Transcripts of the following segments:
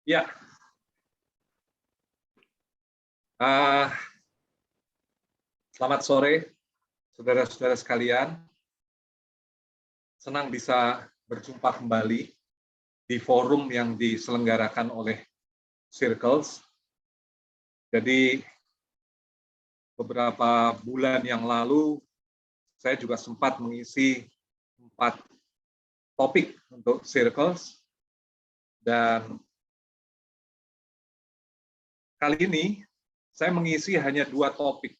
Ya, uh, selamat sore, saudara-saudara sekalian. Senang bisa berjumpa kembali di forum yang diselenggarakan oleh Circles. Jadi, beberapa bulan yang lalu, saya juga sempat mengisi 4 topik untuk Circles. Dan kali ini, saya mengisi hanya 2 topik.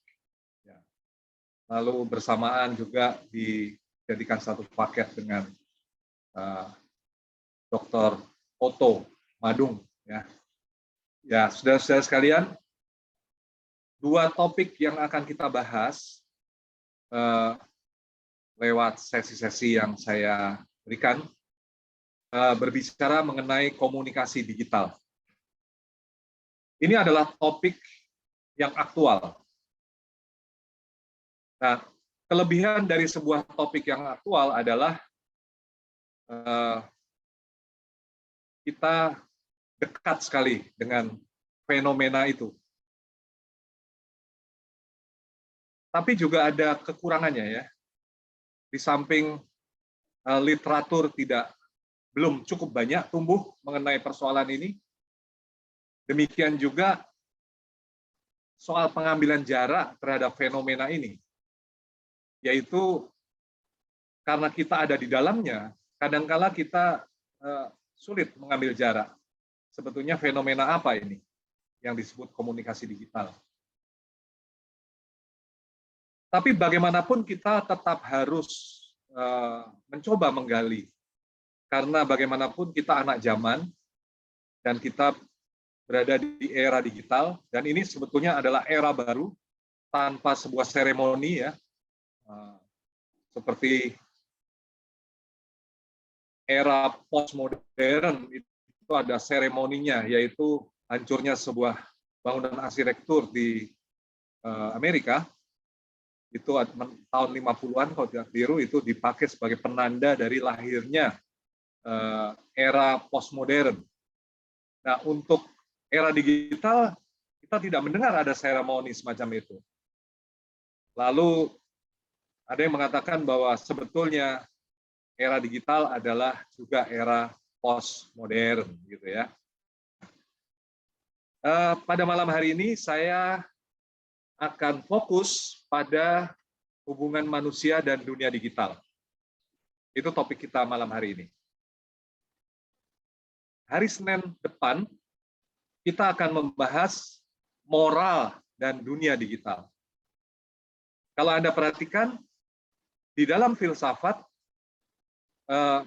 Lalu bersamaan juga dijadikan satu paket dengan Dr. Otto Madung. Ya, saudara-saudara sekalian, 2 topik yang akan kita bahas lewat sesi-sesi yang saya berikan berbicara mengenai komunikasi digital. Ini adalah topik yang aktual. Nah, kelebihan dari sebuah topik yang aktual adalah kita dekat sekali dengan fenomena itu. Tapi juga ada kekurangannya ya. Di samping literatur belum cukup banyak tumbuh mengenai persoalan ini, demikian juga soal pengambilan jarak terhadap fenomena ini. Yaitu karena kita ada di dalamnya, kadangkala kita sulit mengambil jarak. Sebetulnya fenomena apa ini yang disebut komunikasi digital? Tapi bagaimanapun kita tetap harus mencoba menggali. Karena bagaimanapun kita anak zaman dan kita berada di era digital, dan ini sebetulnya adalah era baru tanpa sebuah seremoni ya. Seperti era postmodern itu ada seremoninya, yaitu hancurnya sebuah bangunan arsitektur di Amerika. Itu tahun 50-an kalau tidak keliru, itu dipakai sebagai penanda dari lahirnya era postmodern. Nah, untuk era digital kita tidak mendengar ada seremoni semacam itu. Lalu ada yang mengatakan bahwa sebetulnya era digital adalah juga era postmodern, gitu ya. Pada malam hari ini saya akan fokus pada hubungan manusia dan dunia digital. Itu topik kita malam hari ini. Hari Senin depan kita akan membahas moral dan dunia digital. Kalau Anda perhatikan, di dalam filsafat,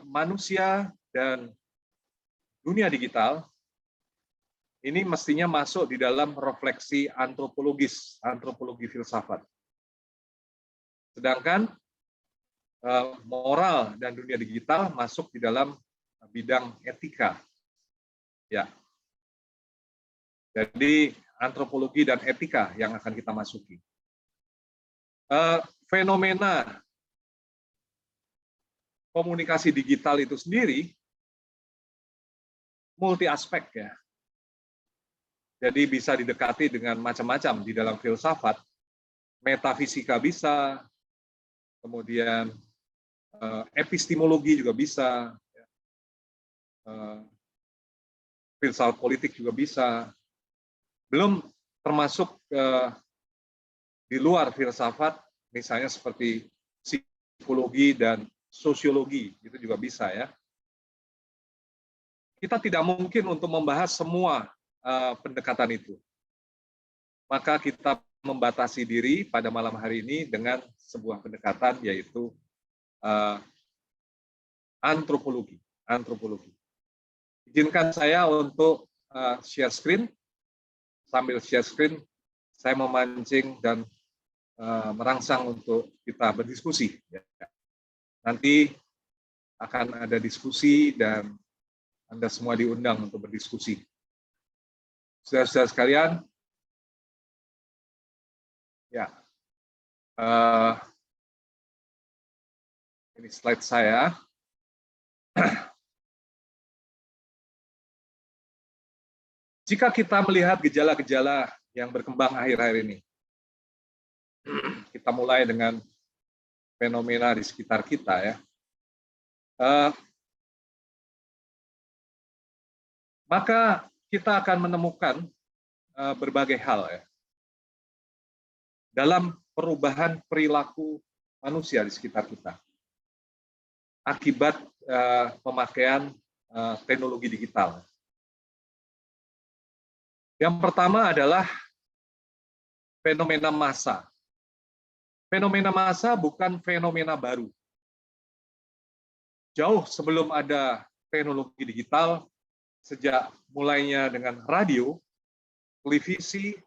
manusia dan dunia digital ini mestinya masuk di dalam refleksi antropologis, antropologi filsafat. Sedangkan moral dan dunia digital masuk di dalam bidang etika. Ya. Jadi antropologi dan etika yang akan kita masuki. Fenomena komunikasi digital itu sendiri multi aspek ya. Jadi bisa didekati dengan macam-macam di dalam filsafat, metafisika bisa, kemudian epistemologi juga bisa, filsafat politik juga bisa, belum termasuk di luar filsafat, misalnya seperti psikologi dan sosiologi, itu juga bisa ya. Kita tidak mungkin untuk membahas semua pendekatan itu. Maka kita membatasi diri pada malam hari ini dengan sebuah pendekatan, yaitu antropologi. Izinkan saya untuk share screen. Sambil share screen, saya memancing dan merangsang untuk kita berdiskusi. Nanti akan ada diskusi dan Anda semua diundang untuk berdiskusi. Saudara-saudara sekalian, ya, ini slide saya. Jika kita melihat gejala-gejala yang berkembang akhir-akhir ini, kita mulai dengan fenomena di sekitar kita ya. Maka kita akan menemukan berbagai hal ya dalam perubahan perilaku manusia di sekitar kita akibat pemakaian teknologi digital. Yang pertama adalah fenomena massa. Fenomena massa bukan fenomena baru. Jauh sebelum ada teknologi digital, sejak mulainya dengan radio, televisi,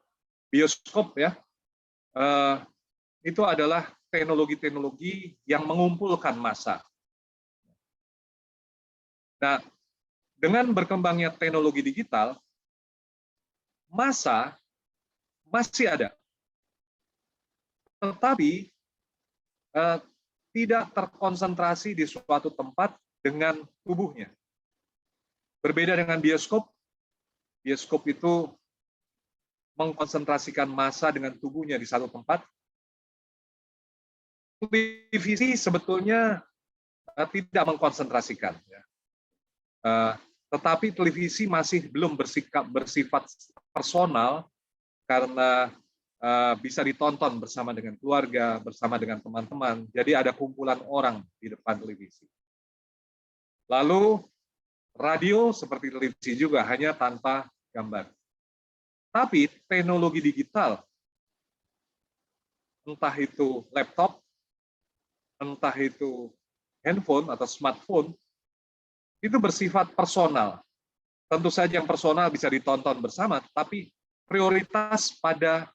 bioskop ya, itu adalah teknologi-teknologi yang mengumpulkan massa. Nah, dengan berkembangnya teknologi digital, massa masih ada, tetapi tidak terkonsentrasi di suatu tempat dengan tubuhnya. Berbeda dengan bioskop, bioskop itu mengkonsentrasikan massa dengan tubuhnya di satu tempat. Televisi sebetulnya tidak mengkonsentrasikan. Tetapi televisi masih belum bersifat personal karena bisa ditonton bersama dengan keluarga, bersama dengan teman-teman. Jadi ada kumpulan orang di depan televisi. Lalu radio seperti televisi juga hanya tanpa gambar. Tapi teknologi digital, entah itu laptop, entah itu handphone atau smartphone, itu bersifat personal. Tentu saja yang personal bisa ditonton bersama, tapi prioritas pada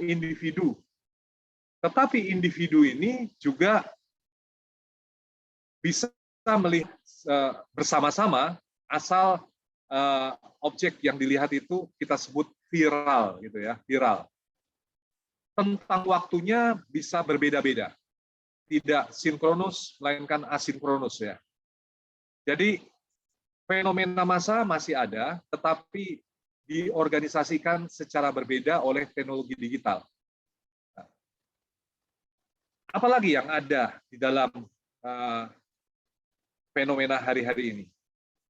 individu. Tetapi individu ini juga bisa melihat bersama-sama asal objek yang dilihat itu kita sebut viral gitu ya, viral. Tentang waktunya bisa berbeda-beda. Tidak sinkronus melainkan asinkronus ya. Jadi fenomena massa masih ada, tetapi diorganisasikan secara berbeda oleh teknologi digital. Apalagi yang ada di dalam fenomena hari-hari ini?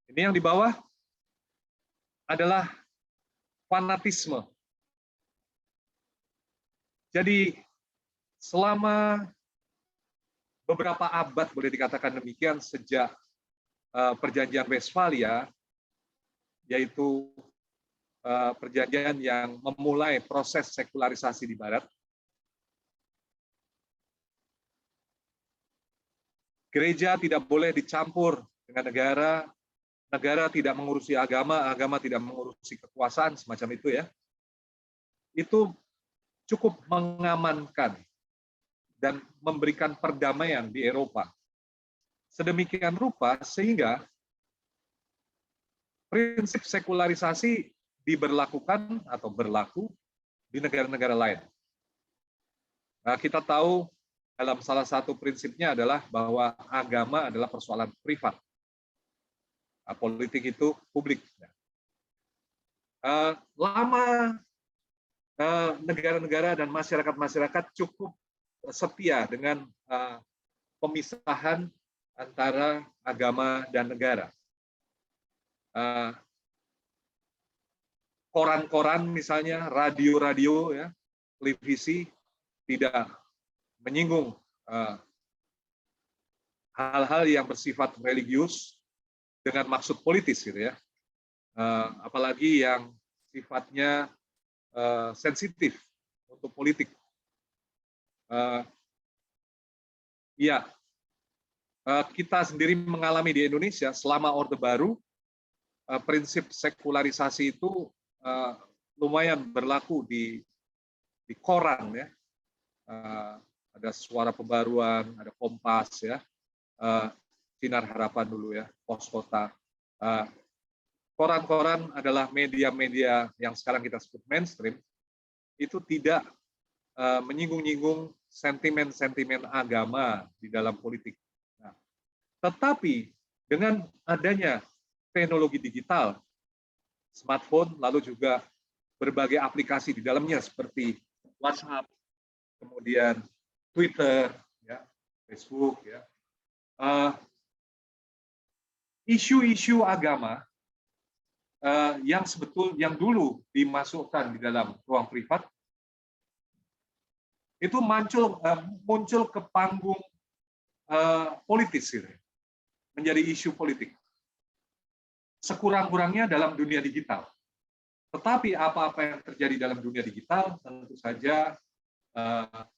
Ini yang di bawah adalah fanatisme. Jadi selama beberapa abad, boleh dikatakan demikian, sejak perjanjian Westphalia, yaitu perjanjian yang memulai proses sekularisasi di Barat, gereja tidak boleh dicampur dengan negara, negara tidak mengurusi agama, agama tidak mengurusi kekuasaan, semacam itu ya. Itu cukup mengamankan dan memberikan perdamaian di Eropa. Sedemikian rupa sehingga prinsip sekularisasi diberlakukan atau berlaku di negara-negara lain. Nah, kita tahu dalam salah satu prinsipnya adalah bahwa agama adalah persoalan privat. Nah, politik itu publik. Lama negara-negara dan masyarakat-masyarakat cukup setia dengan pemisahan antara agama dan negara. Koran-koran misalnya, radio-radio, ya, televisi tidak menyinggung hal-hal yang bersifat religius dengan maksud politis, gitu ya. Apalagi yang sifatnya sensitif untuk politik. Ya, kita sendiri mengalami di Indonesia selama Orde Baru, prinsip sekularisasi itu lumayan berlaku di koran ya. Ada Suara Pembaruan, ada Kompas ya, Sinar Harapan dulu ya, Pos Kota. Koran-koran adalah media-media yang sekarang kita sebut mainstream, itu tidak menyinggung-nyinggung sentimen-sentimen agama di dalam politik. Nah, tetapi dengan adanya teknologi digital, smartphone, lalu juga berbagai aplikasi di dalamnya seperti WhatsApp, kemudian Twitter, ya, Facebook, ya. Isu-isu agama yang dulu dimasukkan di dalam ruang privat itu muncul ke panggung politis, gitu, menjadi isu politik. Sekurang-kurangnya dalam dunia digital. Tetapi apa-apa yang terjadi dalam dunia digital tentu saja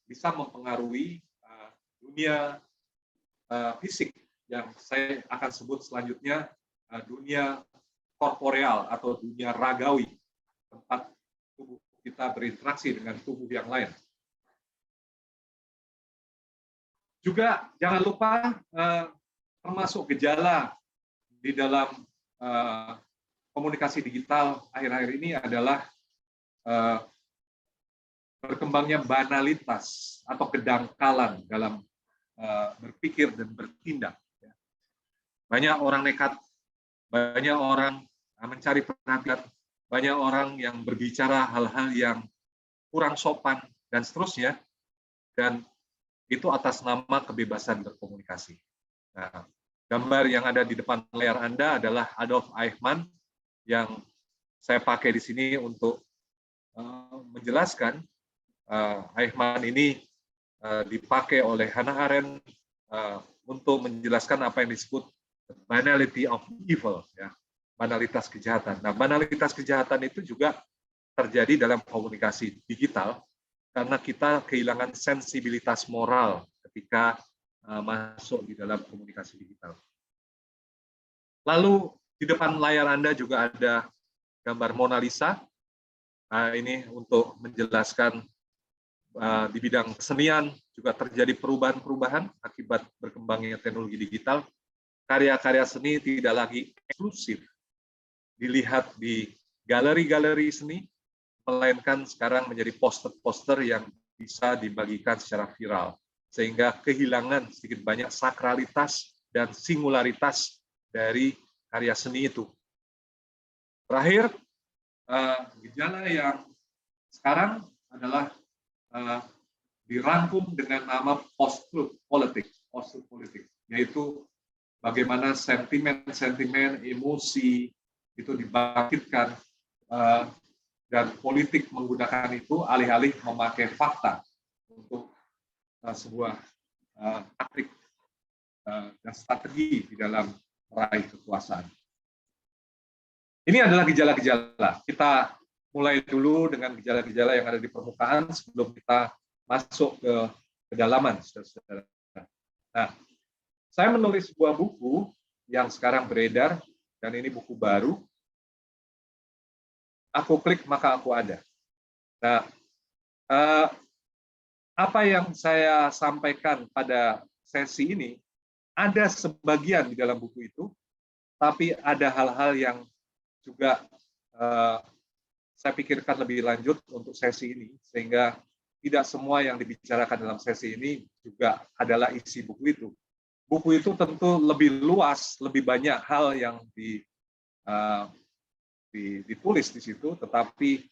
bisa mempengaruhi dunia fisik yang saya akan sebut selanjutnya dunia korporeal atau dunia ragawi, tempat tubuh kita berinteraksi dengan tubuh yang lain. Juga jangan lupa termasuk gejala di dalam komunikasi digital akhir-akhir ini adalah berkembangnya banalitas atau kedangkalan dalam berpikir dan bertindak. Banyak orang nekat, banyak orang mencari perhatian, banyak orang yang berbicara hal-hal yang kurang sopan, dan seterusnya, dan itu atas nama kebebasan berkomunikasi. Nah, gambar yang ada di depan layar Anda adalah Adolf Eichmann yang saya pakai di sini untuk menjelaskan. Eichmann ini dipakai oleh Hannah Arendt untuk menjelaskan apa yang disebut banality of evil, ya, banalitas kejahatan. Nah, banalitas kejahatan itu juga terjadi dalam komunikasi digital karena kita kehilangan sensibilitas moral ketika masuk di dalam komunikasi digital. Lalu di depan layar Anda juga ada gambar Mona Lisa. Ini untuk menjelaskan di bidang kesenian juga terjadi perubahan-perubahan akibat berkembangnya teknologi digital. Karya-karya seni tidak lagi eksklusif dilihat di galeri-galeri seni, melainkan sekarang menjadi poster-poster yang bisa dibagikan secara viral, sehingga kehilangan sedikit banyak sakralitas dan singularitas dari karya seni itu. Terakhir, gejala yang sekarang adalah dirangkum dengan nama post-truth politics, yaitu bagaimana sentimen-sentimen, emosi itu dibangkitkan dan politik menggunakan itu alih-alih memakai fakta untuk sebuah taktik dan strategi di dalam meraih kekuasaan. Ini adalah gejala-gejala. Kita mulai dulu dengan gejala-gejala yang ada di permukaan sebelum kita masuk ke kedalaman. Nah, saya menulis sebuah buku yang sekarang beredar, dan ini buku baru. Aku klik maka aku ada. Nah, apa yang saya sampaikan pada sesi ini, ada sebagian di dalam buku itu, tapi ada hal-hal yang juga saya pikirkan lebih lanjut untuk sesi ini, sehingga tidak semua yang dibicarakan dalam sesi ini juga adalah isi buku itu. Buku itu tentu lebih luas, lebih banyak hal yang ditulis di situ, tetapi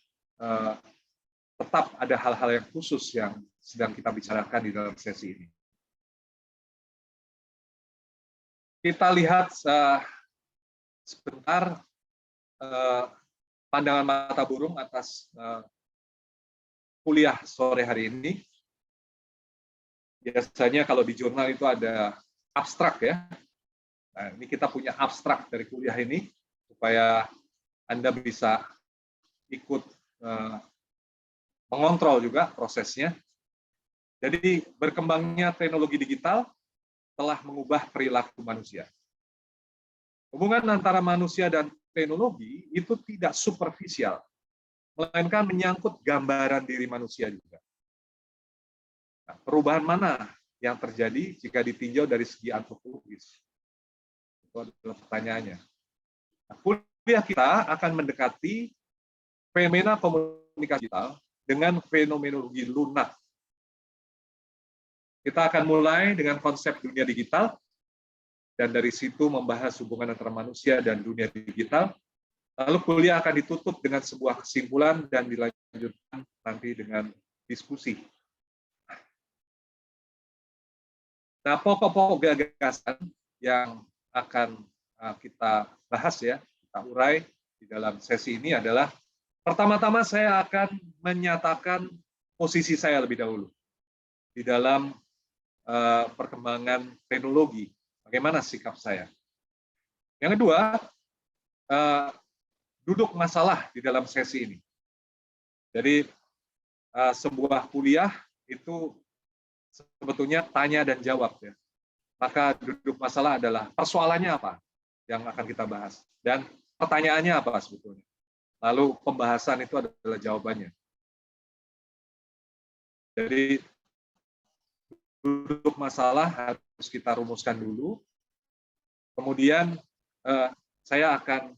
tetap ada hal-hal yang khusus yang sedang kita bicarakan di dalam sesi ini. Kita lihat sebentar pandangan mata burung atas kuliah sore hari ini. Biasanya kalau di jurnal itu ada abstrak, ya. Nah, ini kita punya abstrak dari kuliah ini supaya Anda bisa ikut mengontrol juga prosesnya. Jadi berkembangnya teknologi digital telah mengubah perilaku manusia. Hubungan antara manusia dan teknologi itu tidak superficial, melainkan menyangkut gambaran diri manusia juga. Nah, perubahan mana yang terjadi jika ditinjau dari segi antropologis? Itu adalah pertanyaannya. Nah, kuliah kita akan mendekati fenomena komunikasi digital dengan fenomenologi lunak. Kita akan mulai dengan konsep dunia digital, dan dari situ membahas hubungan antara manusia dan dunia digital. Lalu kuliah akan ditutup dengan sebuah kesimpulan dan dilanjutkan nanti dengan diskusi. Nah, pokok-pokok gagasan yang akan kita bahas ya, kita urai di dalam sesi ini adalah pertama-tama saya akan menyatakan posisi saya lebih dahulu di dalam perkembangan teknologi. Bagaimana sikap saya? Yang kedua, duduk masalah di dalam sesi ini. Jadi sebuah kuliah itu sebetulnya tanya dan jawab ya. Maka duduk masalah adalah persoalannya apa yang akan kita bahas dan pertanyaannya apa sebetulnya. Lalu pembahasan itu adalah jawabannya. Jadi duduk masalah harus kita rumuskan dulu. Kemudian saya akan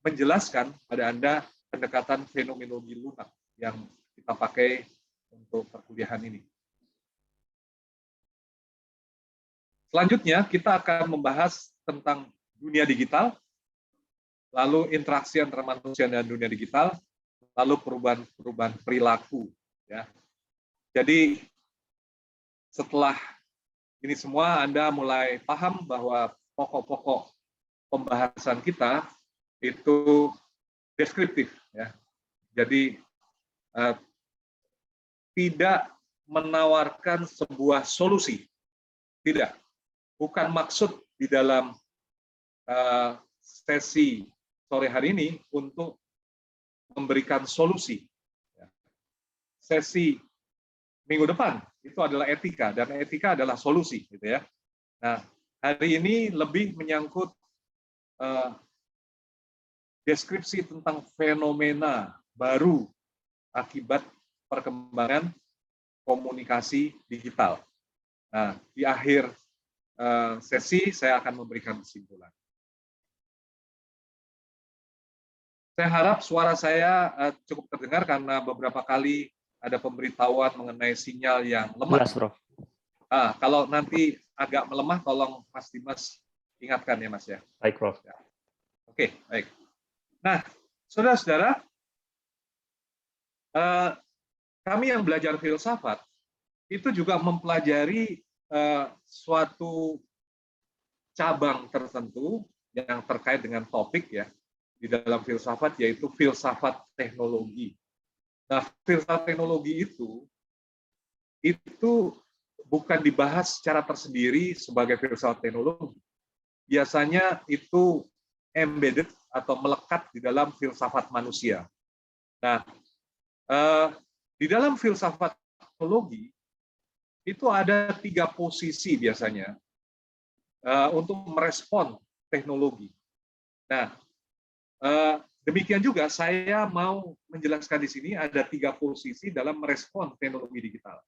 menjelaskan pada Anda pendekatan fenomenologi lunak yang kita pakai untuk perkuliahan ini. Selanjutnya, kita akan membahas tentang dunia digital, lalu interaksi antara manusia dan dunia digital, lalu perubahan perilaku. Ya. Jadi, setelah ini semua, Anda mulai paham bahwa pokok-pokok pembahasan kita itu deskriptif, ya. Jadi tidak menawarkan sebuah solusi, tidak. Bukan maksud di dalam sesi sore hari ini untuk memberikan solusi. Sesi minggu depan itu adalah etika dan etika adalah solusi, gitu ya. Nah, hari ini lebih menyangkut deskripsi tentang fenomena baru akibat perkembangan komunikasi digital. Nah, di akhir sesi saya akan memberikan kesimpulan. Saya harap suara saya cukup terdengar karena beberapa kali ada pemberitahuan mengenai sinyal yang lemah. Jelas, Prof. Kalau nanti agak melemah, tolong Mas Dimas ingatkan ya, Mas ya. Baik, Prof. Oke, baik. Nah, saudara-saudara, kami yang belajar filsafat itu juga mempelajari suatu cabang tertentu yang terkait dengan topik ya di dalam filsafat, yaitu filsafat teknologi. Nah, filsafat teknologi itu bukan dibahas secara tersendiri sebagai filsafat teknologi. Biasanya itu embedded atau melekat di dalam filsafat manusia. Nah, di dalam filsafat teknologi itu ada 3 posisi biasanya untuk merespon teknologi. Nah, demikian juga saya mau menjelaskan di sini ada 3 posisi dalam merespon teknologi digital.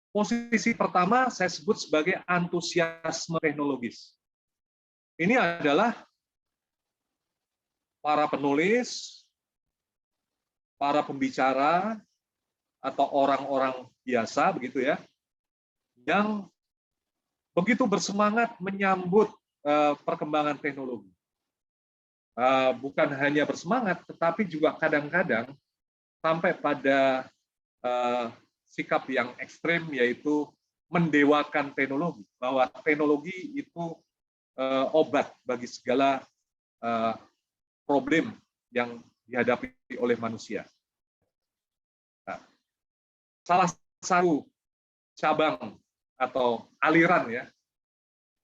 Posisi pertama saya sebut sebagai antusiasme teknologis. Ini adalah para penulis, para pembicara, atau orang-orang biasa begitu ya, yang begitu bersemangat menyambut perkembangan teknologi. Bukan hanya bersemangat, tetapi juga kadang-kadang sampai pada sikap yang ekstrem, yaitu mendewakan teknologi, bahwa teknologi itu obat bagi segala problem yang dihadapi oleh manusia. Nah, salah satu cabang atau aliran ya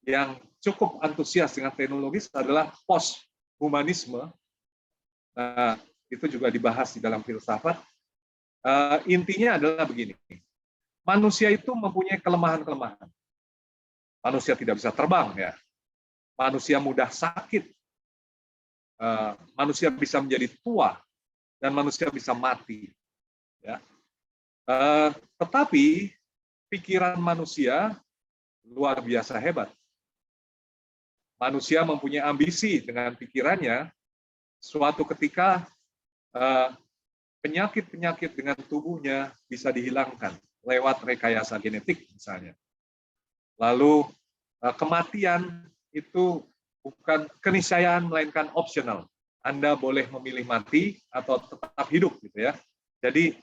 yang cukup antusias dengan teknologi adalah post-humanisme. Nah, itu juga dibahas di dalam filsafat. Intinya adalah begini, manusia itu mempunyai kelemahan-kelemahan. Manusia tidak bisa terbang, ya. Manusia mudah sakit. Manusia bisa menjadi tua dan manusia bisa mati. Ya. Tetapi pikiran manusia luar biasa hebat. Manusia mempunyai ambisi dengan pikirannya. Suatu ketika penyakit-penyakit dengan tubuhnya bisa dihilangkan lewat rekayasa genetik misalnya. Lalu kematian itu bukan keniscayaan melainkan optional. Anda boleh memilih mati atau tetap hidup gitu ya. Jadi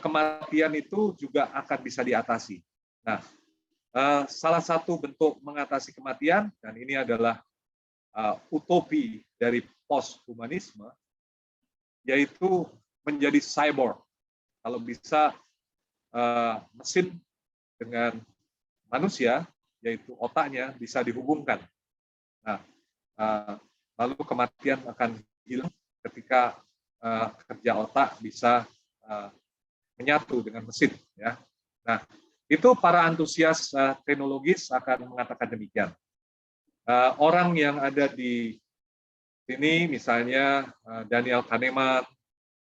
kematian itu juga akan bisa diatasi. Nah, salah satu bentuk mengatasi kematian, dan ini adalah utopi dari post-humanisme, yaitu menjadi cyborg. Kalau bisa mesin dengan manusia, yaitu otaknya, bisa dihubungkan. Nah, lalu kematian akan hilang ketika kerja otak bisa menyatu dengan mesin. Ya. Nah, itu para antusias teknologis akan mengatakan demikian. Orang yang ada di sini, misalnya Daniel Kahneman,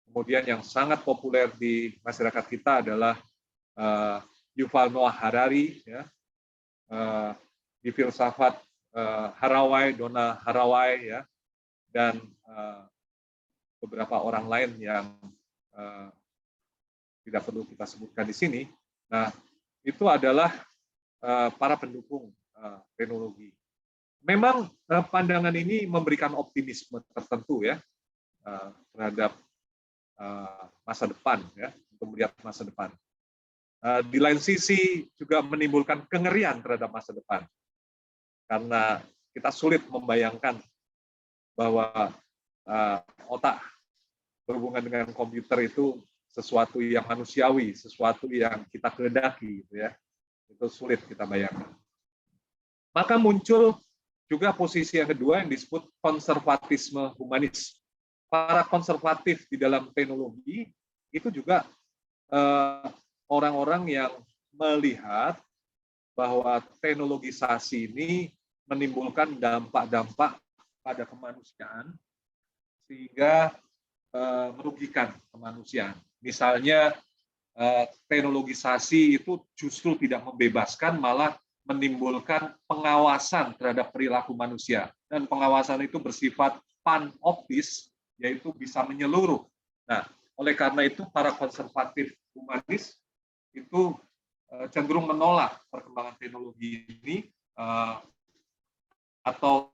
kemudian yang sangat populer di masyarakat kita adalah Yuval Noah Harari, ya, di filsafat Haraway, Donna Haraway, ya, dan beberapa orang lain yang tidak perlu kita sebutkan di sini. Nah, itu adalah para pendukung teknologi. Memang pandangan ini memberikan optimisme tertentu ya terhadap masa depan, ya, untuk melihat masa depan. Di lain sisi juga menimbulkan kengerian terhadap masa depan, karena kita sulit membayangkan bahwa otak berhubungan dengan komputer itu sesuatu yang manusiawi, sesuatu yang kita kehendaki, gitu ya. Itu sulit kita bayangkan. Maka muncul juga posisi yang kedua yang disebut konservatisme humanis. Para konservatif di dalam teknologi itu juga orang-orang yang melihat bahwa teknologisasi ini menimbulkan dampak-dampak pada kemanusiaan sehingga merugikan kemanusiaan. Misalnya teknologisasi itu justru tidak membebaskan, malah menimbulkan pengawasan terhadap perilaku manusia. Dan pengawasan itu bersifat panoptis, yaitu bisa menyeluruh. Nah, oleh karena itu para konservatif humanis itu cenderung menolak perkembangan teknologi ini atau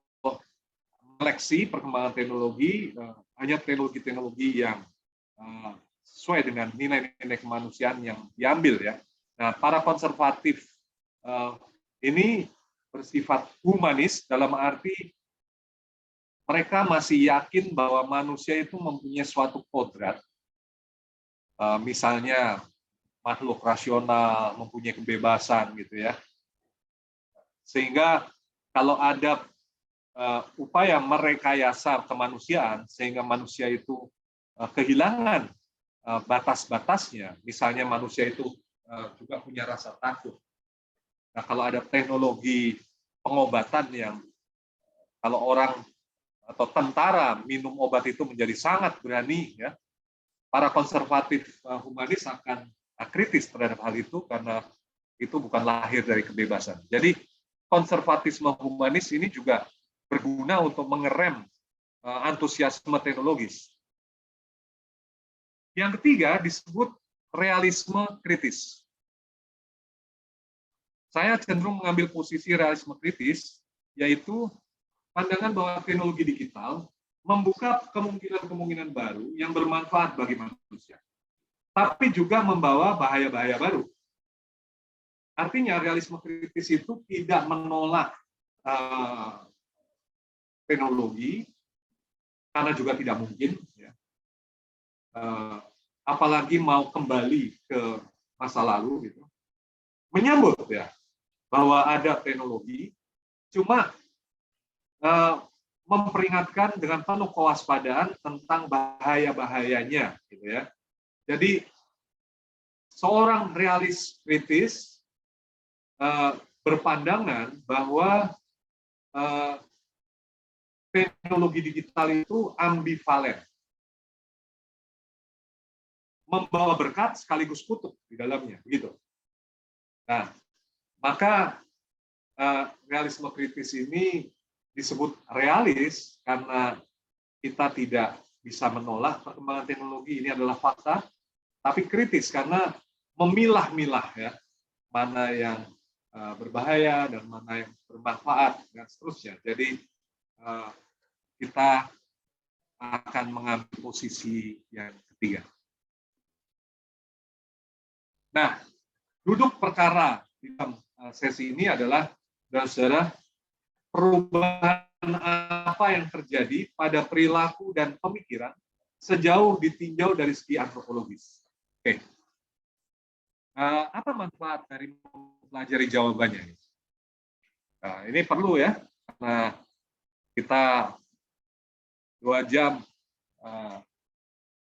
seleksi perkembangan teknologi, hanya teknologi-teknologi yang sesuai dengan nilai-nilai kemanusiaan yang diambil ya. Nah, para konservatif ini bersifat humanis dalam arti mereka masih yakin bahwa manusia itu mempunyai suatu kodrat, misalnya makhluk rasional, mempunyai kebebasan gitu ya. Sehingga kalau ada upaya merekayasa kemanusiaan sehingga manusia itu kehilangan batas-batasnya, misalnya manusia itu juga punya rasa takut. Nah, kalau ada teknologi pengobatan yang kalau orang atau tentara minum obat itu menjadi sangat berani, ya, para konservatif humanis akan kritis terhadap hal itu karena itu bukan lahir dari kebebasan. Jadi konservatisme humanis ini juga berguna untuk mengerem antusiasme teknologis. Yang ketiga disebut realisme kritis. Saya cenderung mengambil posisi realisme kritis, yaitu pandangan bahwa teknologi digital membuka kemungkinan-kemungkinan baru yang bermanfaat bagi manusia, tapi juga membawa bahaya-bahaya baru. Artinya realisme kritis itu tidak menolak teknologi, karena juga tidak mungkin, ya. Apalagi mau kembali ke masa lalu, gitu. Menyambut ya bahwa ada teknologi, cuma memperingatkan dengan penuh kewaspadaan tentang bahaya-bahayanya, gitu ya. Jadi seorang realis kritis berpandangan bahwa teknologi digital itu ambivalen, membawa berkat sekaligus kutuk di dalamnya, begitu. Nah, maka realisme kritis ini disebut realis karena kita tidak bisa menolak perkembangan teknologi, ini adalah fakta, tapi kritis karena memilah-milah ya mana yang berbahaya dan mana yang bermanfaat dan seterusnya. Jadi kita akan mengambil posisi yang ketiga. Nah, duduk perkara di dalam sesi ini adalah, saudara, perubahan apa yang terjadi pada perilaku dan pemikiran sejauh ditinjau dari segi antropologis. Oke. Apa manfaat dari mempelajari jawabannya? Nah, ini perlu ya, karena kita 2 jam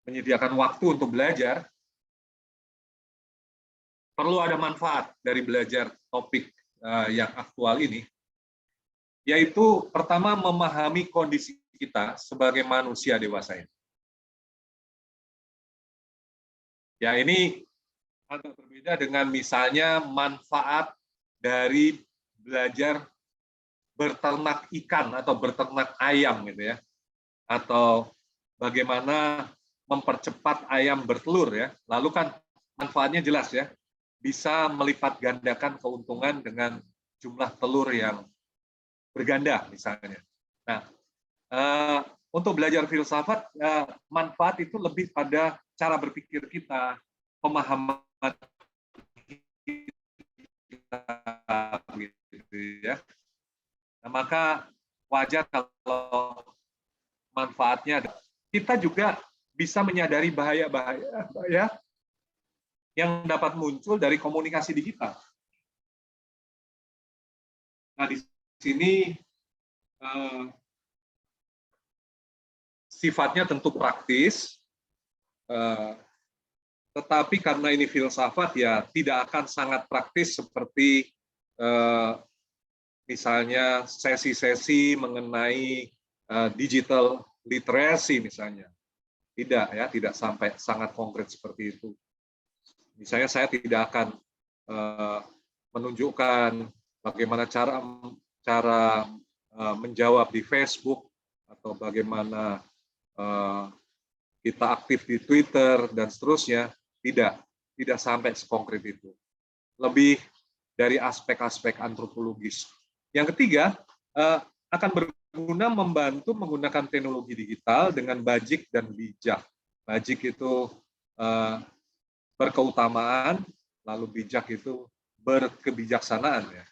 menyediakan waktu untuk belajar, perlu ada manfaat dari belajar topik yang aktual ini, yaitu pertama memahami kondisi kita sebagai manusia dewasa ini. Ya, ini agak berbeda dengan misalnya manfaat dari belajar berternak ikan atau berternak ayam gitu ya, atau bagaimana mempercepat ayam bertelur ya. Lalu kan manfaatnya jelas ya, bisa melipat gandakan keuntungan dengan jumlah telur yang berganda misalnya. Nah, untuk belajar filsafat, manfaat itu lebih pada cara berpikir kita, pemahaman kita, gitu ya. Nah, maka wajar kalau manfaatnya ada. Kita juga bisa menyadari bahaya-bahaya yang dapat muncul dari komunikasi digital. Nah, di sini sifatnya tentu praktis, tetapi karena ini filsafat ya tidak akan sangat praktis seperti misalnya sesi-sesi mengenai digital literacy misalnya. Tidak ya, tidak sampai sangat konkret seperti itu. Misalnya saya tidak akan menunjukkan bagaimana cara menjawab di Facebook atau bagaimana kita aktif di Twitter dan seterusnya. Tidak sampai sekonkret itu. Lebih dari aspek-aspek antropologis. Yang ketiga, akan berguna membantu menggunakan teknologi digital dengan bajik dan bijak. Bajik itu berkeutamaan, lalu bijak itu berkebijaksanaan. Ya.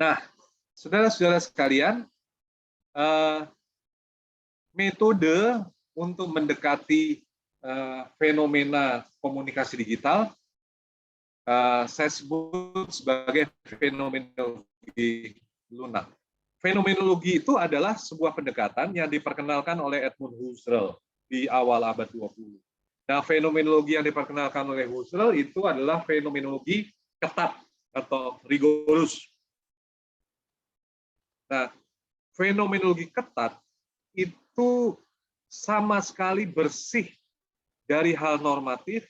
Nah, saudara-saudara sekalian, metode untuk mendekati fenomena komunikasi digital saya sebut sebagai fenomenologi lunak. Fenomenologi itu adalah sebuah pendekatan yang diperkenalkan oleh Edmund Husserl di awal abad 20. Nah, fenomenologi yang diperkenalkan oleh Husserl itu adalah fenomenologi ketat atau rigorus. Nah, fenomenologi ketat itu sama sekali bersih dari hal normatif,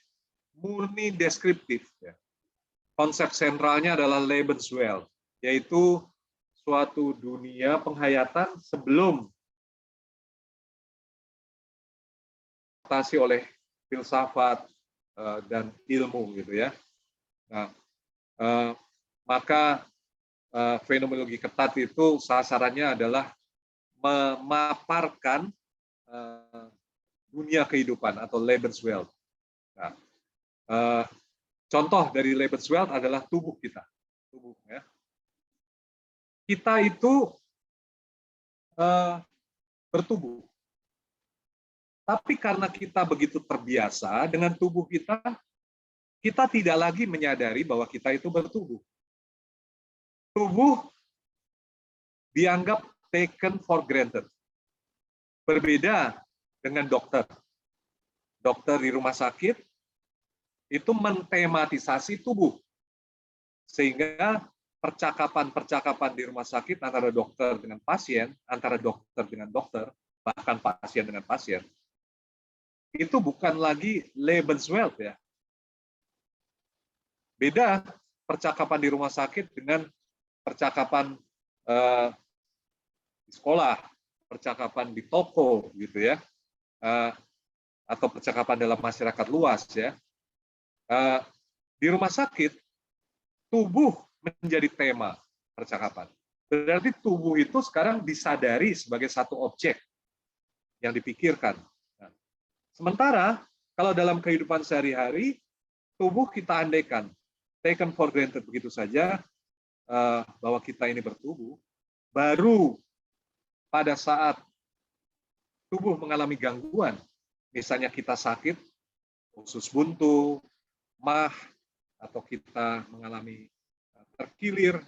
murni deskriptif. Konsep sentralnya adalah Lebenswelt, yaitu suatu dunia penghayatan sebelum diadaptasi oleh filsafat dan ilmu, gitu ya. Nah, maka fenomenologi ketat itu sasarannya adalah memaparkan dunia kehidupan atau Lebenswelt. Nah, contoh dari Lebenswelt adalah tubuh kita. Tubuh, ya. Kita itu bertubuh. Tapi karena kita begitu terbiasa dengan tubuh kita, kita tidak lagi menyadari bahwa kita itu bertubuh. Tubuh dianggap taken for granted. Berbeda dengan dokter. Dokter di rumah sakit itu mentematisasi tubuh. Sehingga percakapan-percakapan di rumah sakit antara dokter dengan pasien, antara dokter dengan dokter, bahkan pasien dengan pasien, itu bukan lagi Lebenswelt ya. Beda percakapan di rumah sakit dengan percakapan di sekolah, percakapan di toko gitu ya, atau percakapan dalam masyarakat luas ya. Di rumah sakit tubuh menjadi tema percakapan. Berarti tubuh itu sekarang disadari sebagai satu objek yang dipikirkan. Nah, sementara kalau dalam kehidupan sehari-hari, tubuh kita andaikan, taken for granted begitu saja, bahwa kita ini bertubuh, baru pada saat tubuh mengalami gangguan, misalnya kita sakit, usus buntu, mah, atau kita mengalami terkilir,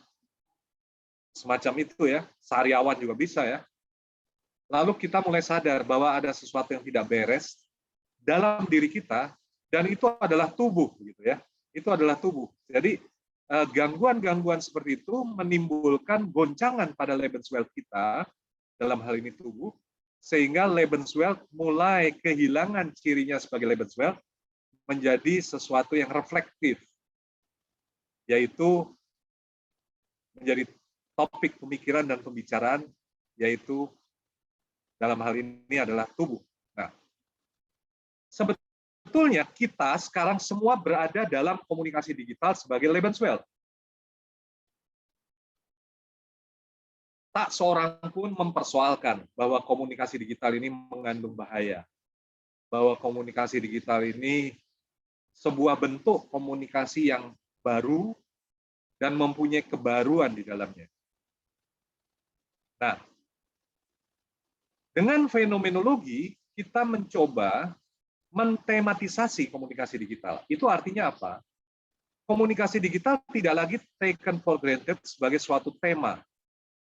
semacam itu ya, sariawan juga bisa ya. Lalu kita mulai sadar bahwa ada sesuatu yang tidak beres dalam diri kita, dan itu adalah tubuh, gitu ya. Itu adalah tubuh. Jadi gangguan-gangguan seperti itu menimbulkan goncangan pada Lebenswelt kita, dalam hal ini tubuh, sehingga Lebenswelt mulai kehilangan cirinya sebagai Lebenswelt menjadi sesuatu yang reflektif, yaitu menjadi topik pemikiran dan pembicaraan, yaitu dalam hal ini adalah tubuh. Nah, sebetulnya kita sekarang semua berada dalam komunikasi digital sebagai Lebenswelt. Tak seorang pun mempersoalkan bahwa komunikasi digital ini mengandung bahaya. Bahwa komunikasi digital ini sebuah bentuk komunikasi yang baru dan mempunyai kebaruan di dalamnya. Nah, dengan fenomenologi, kita mencoba mentematisasi komunikasi digital. Itu artinya apa? Komunikasi digital tidak lagi taken for granted sebagai suatu tema,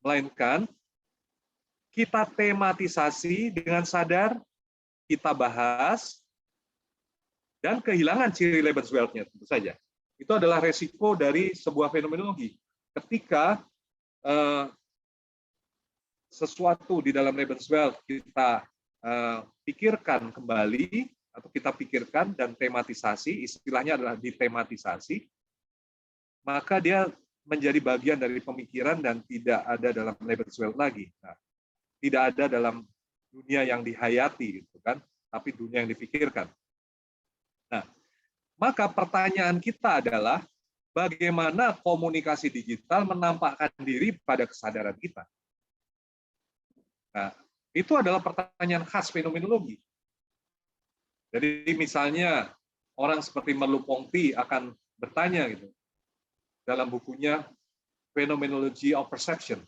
melainkan kita tematisasi dengan sadar, kita bahas, dan kehilangan ciri Lebenswelt-nya tentu saja. Itu adalah resiko dari sebuah fenomenologi. Ketika sesuatu di dalam Lebenswelt kita pikirkan kembali, atau kita pikirkan dan tematisasi, istilahnya adalah ditematisasi, maka dia menjadi bagian dari pemikiran dan tidak ada dalam Lebenswelt lagi. Nah, tidak ada dalam dunia yang dihayati, gitu kan, tapi dunia yang dipikirkan. Nah, maka pertanyaan kita adalah bagaimana komunikasi digital menampakkan diri pada kesadaran kita. Nah, itu adalah pertanyaan khas fenomenologi. Jadi misalnya orang seperti Merleau-Ponty akan bertanya gitu dalam bukunya Phenomenology of Perception.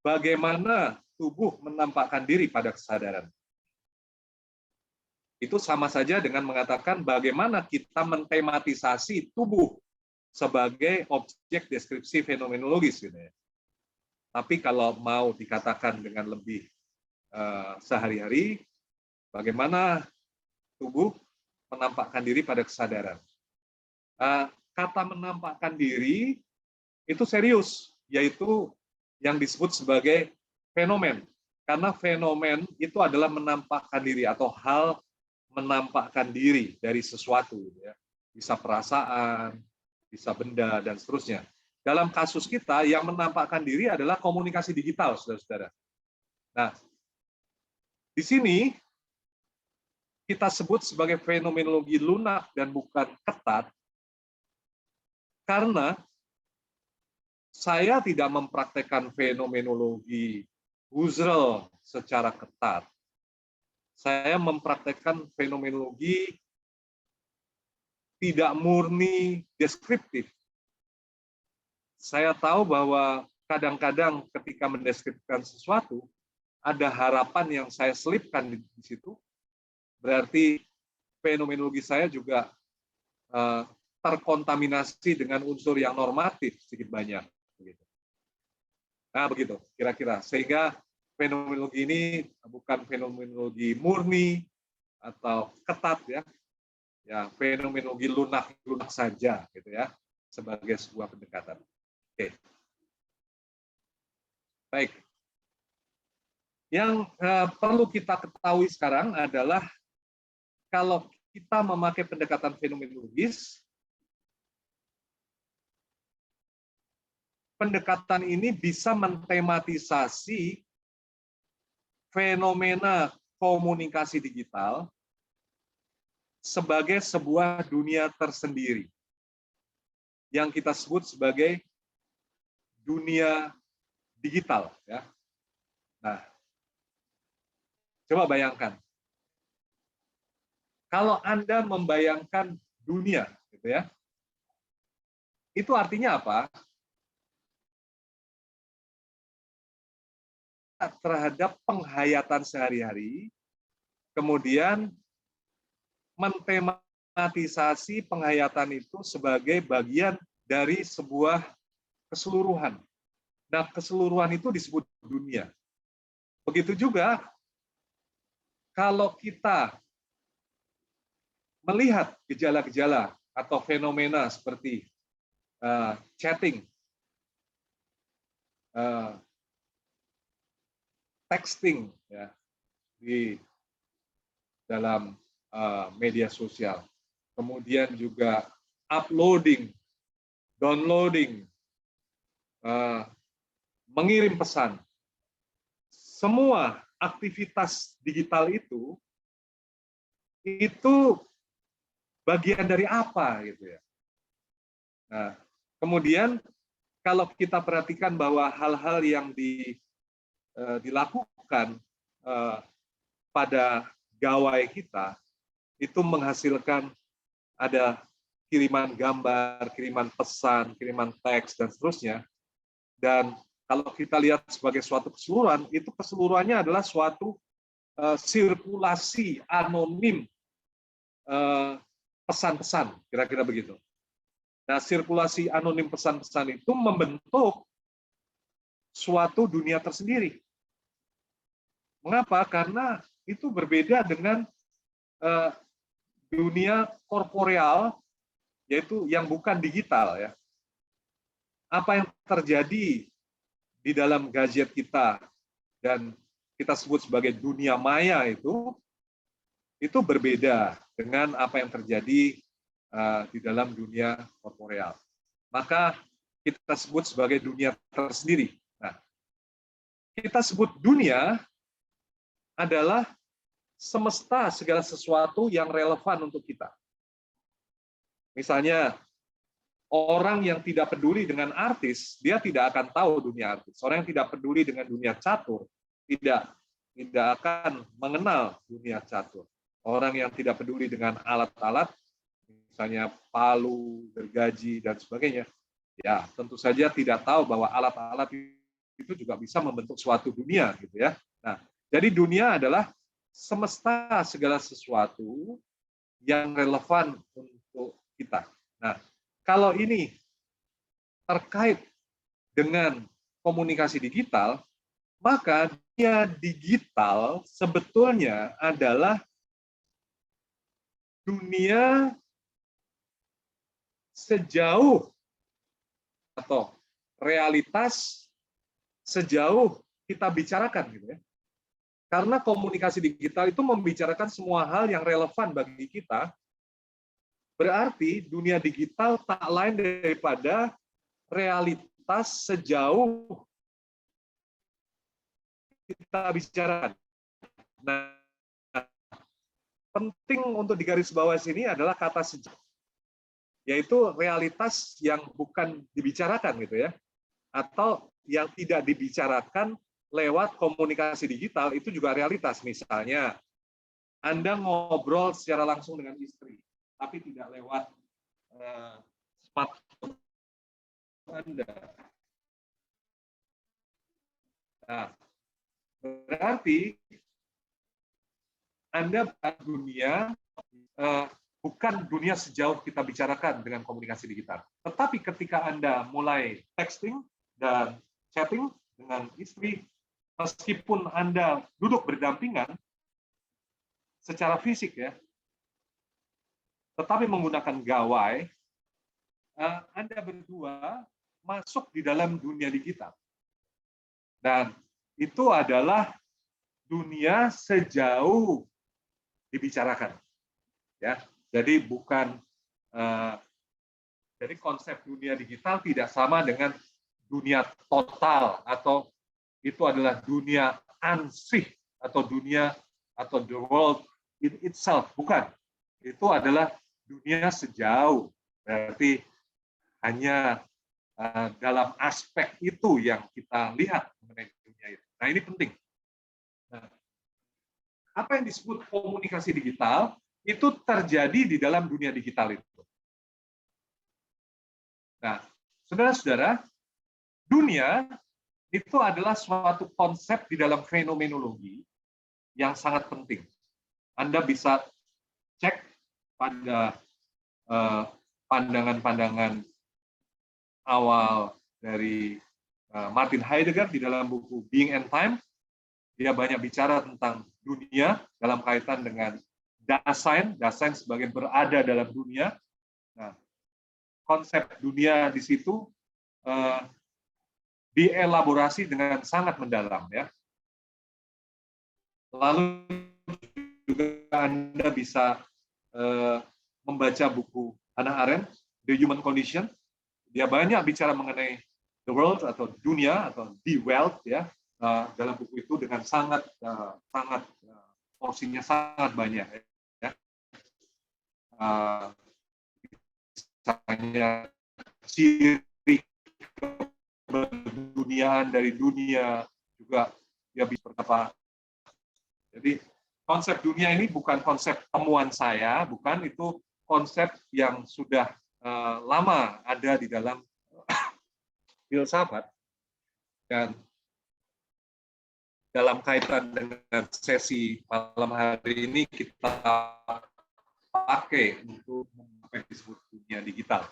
Bagaimana tubuh menampakkan diri pada kesadaran? Itu sama saja dengan mengatakan bagaimana kita mentematisasi tubuh sebagai objek deskripsi fenomenologis gitu ya. Tapi kalau mau dikatakan dengan lebih sehari-hari, bagaimana tubuh menampakkan diri pada kesadaran. Kata menampakkan diri itu serius, yaitu yang disebut sebagai fenomen. Karena fenomen itu adalah menampakkan diri atau hal menampakkan diri dari sesuatu. Ya. Bisa perasaan, bisa benda, dan seterusnya. Dalam kasus kita, yang menampakkan diri adalah komunikasi digital, saudara-saudara. Nah, di sini kita sebut sebagai fenomenologi lunak dan bukan ketat, karena saya tidak mempraktekkan fenomenologi Husserl secara ketat. Saya mempraktekkan fenomenologi tidak murni deskriptif. Saya tahu bahwa kadang-kadang ketika mendeskripsikan sesuatu, ada harapan yang saya selipkan di situ, berarti fenomenologi saya juga terkontaminasi dengan unsur yang normatif sedikit banyak. Nah, begitu kira-kira. Sehingga fenomenologi ini bukan fenomenologi murni atau ketat ya. Ya, fenomenologi lunak saja gitu ya, sebagai sebuah pendekatan. Oke. Baik. Yang perlu kita ketahui sekarang adalah kalau kita memakai pendekatan fenomenologis, pendekatan ini bisa mentematisasi fenomena komunikasi digital sebagai sebuah dunia tersendiri yang kita sebut sebagai dunia digital, ya. Nah, coba bayangkan, kalau Anda membayangkan dunia, gitu ya, itu artinya apa? Terhadap penghayatan sehari-hari, kemudian mentematisasi penghayatan itu sebagai bagian dari sebuah keseluruhan. Nah, keseluruhan itu disebut dunia. Begitu juga kalau kita melihat gejala-gejala atau fenomena seperti chatting, texting, ya, di dalam media sosial, kemudian juga uploading, downloading, mengirim pesan, semua aktivitas digital itu bagian dari apa, gitu ya. Nah, kemudian kalau kita perhatikan bahwa hal-hal yang dilakukan pada gawai kita itu menghasilkan ada kiriman gambar, kiriman pesan, kiriman teks, dan seterusnya. Dan kalau kita lihat sebagai suatu keseluruhan, itu keseluruhannya adalah suatu sirkulasi anonim pesan-pesan, kira-kira begitu. Nah, sirkulasi anonim pesan-pesan itu membentuk suatu dunia tersendiri. Mengapa? Karena itu berbeda dengan dunia korporeal, yaitu yang bukan digital, ya. Apa yang terjadi di dalam gadget kita dan kita sebut sebagai dunia maya itu berbeda dengan apa yang terjadi di dalam dunia korporeal. Maka kita sebut sebagai dunia tersendiri. Nah, kita sebut dunia adalah semesta, segala sesuatu yang relevan untuk kita. Misalnya, orang yang tidak peduli dengan artis, dia tidak akan tahu dunia artis. Orang yang tidak peduli dengan dunia catur, tidak akan mengenal dunia catur. Orang yang tidak peduli dengan alat-alat, misalnya palu, gergaji, dan sebagainya, ya tentu saja tidak tahu bahwa alat-alat itu juga bisa membentuk suatu dunia, gitu ya. Nah, jadi dunia adalah semesta, segala sesuatu yang relevan untuk kita. Nah, kalau ini terkait dengan komunikasi digital, maka dunia digital sebetulnya adalah dunia sejauh atau realitas sejauh kita bicarakan, gitu ya. Karena komunikasi digital itu membicarakan semua hal yang relevan bagi kita, berarti dunia digital tak lain daripada realitas sejauh kita bicarakan. Nah, penting untuk digarisbawahi sini adalah kata sejauh, yaitu realitas yang bukan dibicarakan, gitu ya, atau yang tidak dibicarakan lewat komunikasi digital, itu juga realitas. Misalnya, Anda ngobrol secara langsung dengan istri, tapi tidak lewat smartphone Anda. Nah, berarti Anda dunia bukan dunia sejauh kita bicarakan dengan komunikasi digital. Tetapi ketika Anda mulai texting dan chatting dengan istri, meskipun Anda duduk berdampingan secara fisik, ya, tetapi menggunakan gawai, Anda berdua masuk di dalam dunia digital. Dan itu adalah dunia sejauh dibicarakan, ya. Jadi bukan jadi konsep dunia digital tidak sama dengan dunia total, atau itu adalah dunia ansih, atau dunia atau the world in itself. Bukan. Itu adalah dunia sejauh. Berarti hanya dalam aspek itu yang kita lihat mengenai dunia itu. Nah, ini penting. Nah, apa yang disebut komunikasi digital itu terjadi di dalam dunia digital itu. Nah, saudara-saudara, dunia itu adalah suatu konsep di dalam fenomenologi yang sangat penting. Anda bisa cek pada pandangan-pandangan awal dari Martin Heidegger di dalam buku Being and Time. Dia banyak bicara tentang dunia dalam kaitan dengan Dasein, Dasein sebagai berada dalam dunia. Nah, konsep dunia di situ dielaborasi dengan sangat mendalam, ya. Lalu juga Anda bisa membaca buku Hannah Arendt, The Human Condition. Dia banyak bicara mengenai the world atau dunia atau the world, ya, dalam buku itu dengan sangat porsinya sangat banyak, ya. Misalnya ciri keduniaan dari dunia juga dia bisa berapa. Jadi konsep dunia ini bukan konsep temuan saya, bukan, itu konsep yang sudah lama ada di dalam filsafat. Dan dalam kaitan dengan sesi malam hari ini kita pakai untuk apa yang disebut dunia digital.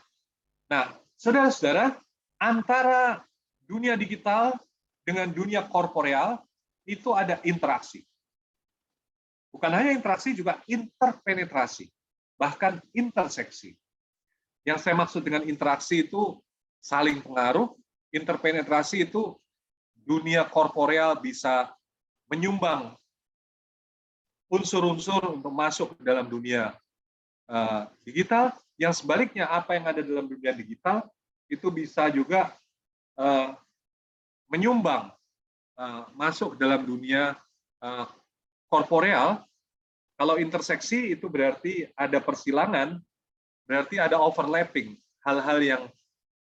Nah, saudara-saudara, antara dunia digital dengan dunia korporeal itu ada interaksi. Bukan hanya interaksi, juga interpenetrasi, bahkan interseksi. Yang saya maksud dengan interaksi itu saling pengaruh, interpenetrasi itu dunia korporeal bisa menyumbang unsur-unsur untuk masuk ke dalam dunia digital. Yang sebaliknya, apa yang ada dalam dunia digital itu bisa juga menyumbang masuk ke dalam dunia korporeal. Kalau interseksi itu berarti ada persilangan, berarti ada overlapping. Hal-hal yang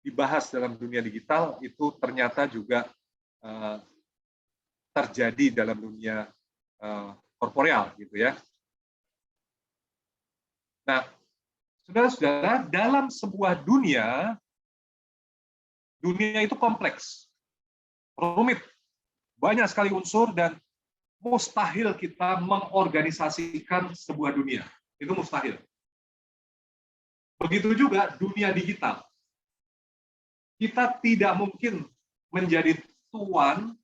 dibahas dalam dunia digital itu ternyata juga terjadi dalam dunia korporeal, gitu ya. Nah, saudara-saudara, dalam sebuah dunia itu kompleks, rumit, banyak sekali unsur, dan mustahil kita mengorganisasikan sebuah dunia. Itu mustahil. Begitu juga dunia digital. Kita tidak mungkin menjadi tuan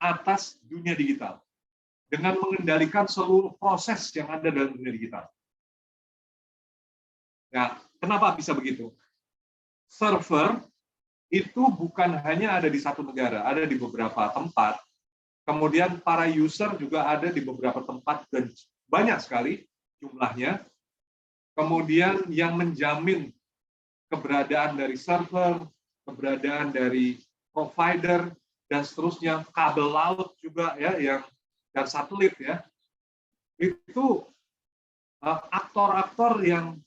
atas dunia digital dengan mengendalikan seluruh proses yang ada dalam dunia digital. Nah, kenapa bisa begitu? Server itu bukan hanya ada di satu negara, ada di beberapa tempat. Kemudian para user juga ada di beberapa tempat dan banyak sekali jumlahnya. Kemudian yang menjamin keberadaan dari server, keberadaan dari provider, dan seterusnya, kabel laut juga, ya, yang dan satelit, ya. Itu aktor-aktor yang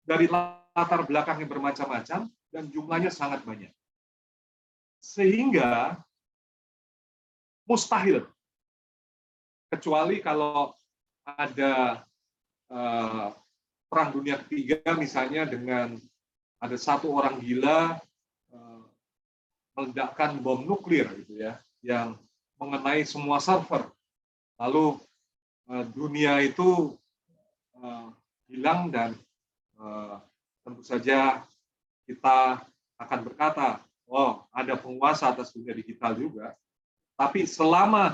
dari latar belakang yang bermacam-macam dan jumlahnya sangat banyak. Sehingga mustahil, kecuali kalau ada perang dunia ketiga misalnya, dengan ada satu orang gila meledakkan bom nuklir, gitu ya, yang mengenai semua server, lalu dunia itu hilang, dan tentu saja kita akan berkata, oh, ada penguasa atas dunia digital juga. Tapi selama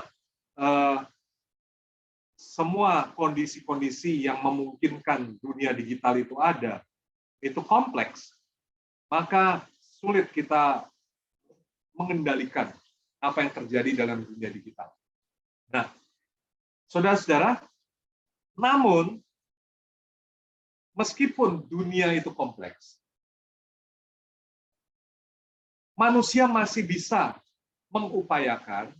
semua kondisi-kondisi yang memungkinkan dunia digital itu ada, itu kompleks, maka sulit kita mengendalikan apa yang terjadi dalam dunia digital. Nah, saudara-saudara, namun meskipun dunia itu kompleks, manusia masih bisa mengupayakan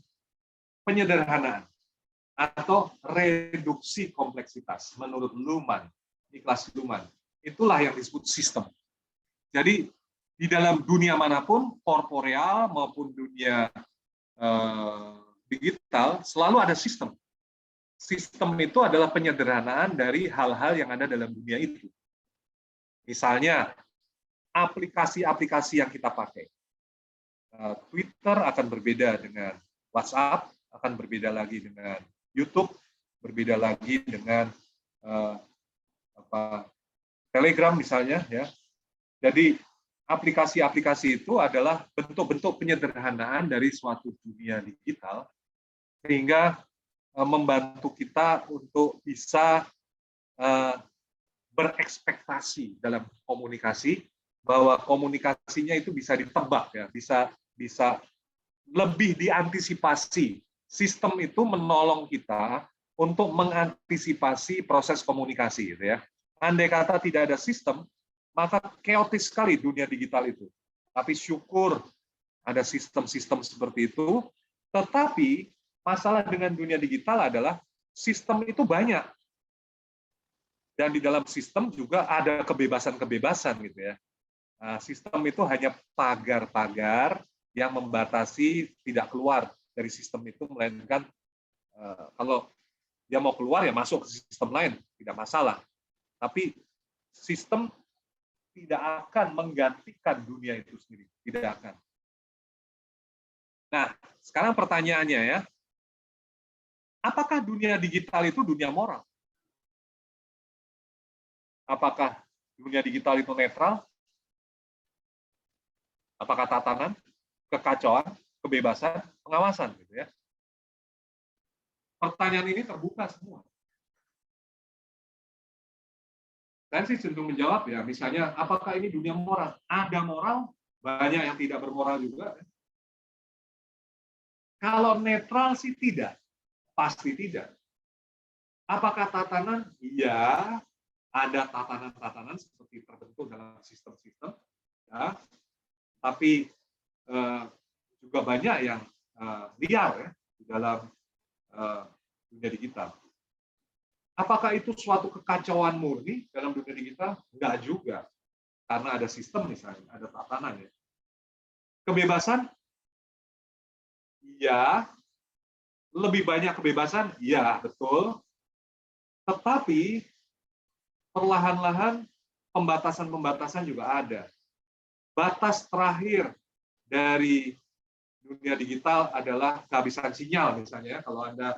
penyederhanaan atau reduksi kompleksitas menurut Luhmann, Niklas Luhmann. Itulah yang disebut sistem. Jadi di dalam dunia manapun, korporeal maupun dunia digital, selalu ada sistem. Sistem itu adalah penyederhanaan dari hal-hal yang ada dalam dunia itu. Misalnya, aplikasi-aplikasi yang kita pakai. Twitter akan berbeda dengan WhatsApp, akan berbeda lagi dengan YouTube, berbeda lagi dengan Telegram misalnya, ya. Jadi aplikasi-aplikasi itu adalah bentuk-bentuk penyederhanaan dari suatu dunia digital, sehingga membantu kita untuk bisa berekspektasi dalam komunikasi, bahwa komunikasinya itu bisa ditebak, ya, bisa lebih diantisipasi. Sistem itu menolong kita untuk mengantisipasi proses komunikasi, gitu ya. Andai kata tidak ada sistem, maka chaotis sekali dunia digital itu. Tapi syukur ada sistem-sistem seperti itu, tetapi masalah dengan dunia digital adalah sistem itu banyak. Dan di dalam sistem juga ada kebebasan-kebebasan, gitu ya. Nah, sistem itu hanya pagar-pagar yang membatasi tidak keluar dari sistem itu, melainkan kalau dia mau keluar ya masuk ke sistem lain, tidak masalah. Tapi sistem tidak akan menggantikan dunia itu sendiri, tidak akan. Nah, sekarang pertanyaannya, ya, apakah dunia digital itu dunia moral? Apakah dunia digital itu netral? Apakah tatanan, kekacauan, kebebasan, pengawasan, gitu ya? Pertanyaan ini terbuka semua. Saya sih cenderung menjawab, ya, misalnya, apakah ini dunia moral? Ada moral, banyak yang tidak bermoral juga. Kalau netral sih tidak, pasti tidak. Apakah tatanan? Iya, ada tatanan-tatanan seperti terbentuk dalam sistem-sistem, ya. Tapi juga banyak yang liar, ya, di dalam dunia digital. Apakah itu suatu kekacauan murni dalam dunia digital? Enggak juga, karena ada sistem misalnya, ada tatanan, ya. Kebebasan? Iya. Lebih banyak kebebasan? Iya, betul. Tetapi perlahan-lahan pembatasan-pembatasan juga ada. Batas terakhir dari dunia digital adalah kehabisan sinyal, misalnya. Kalau Anda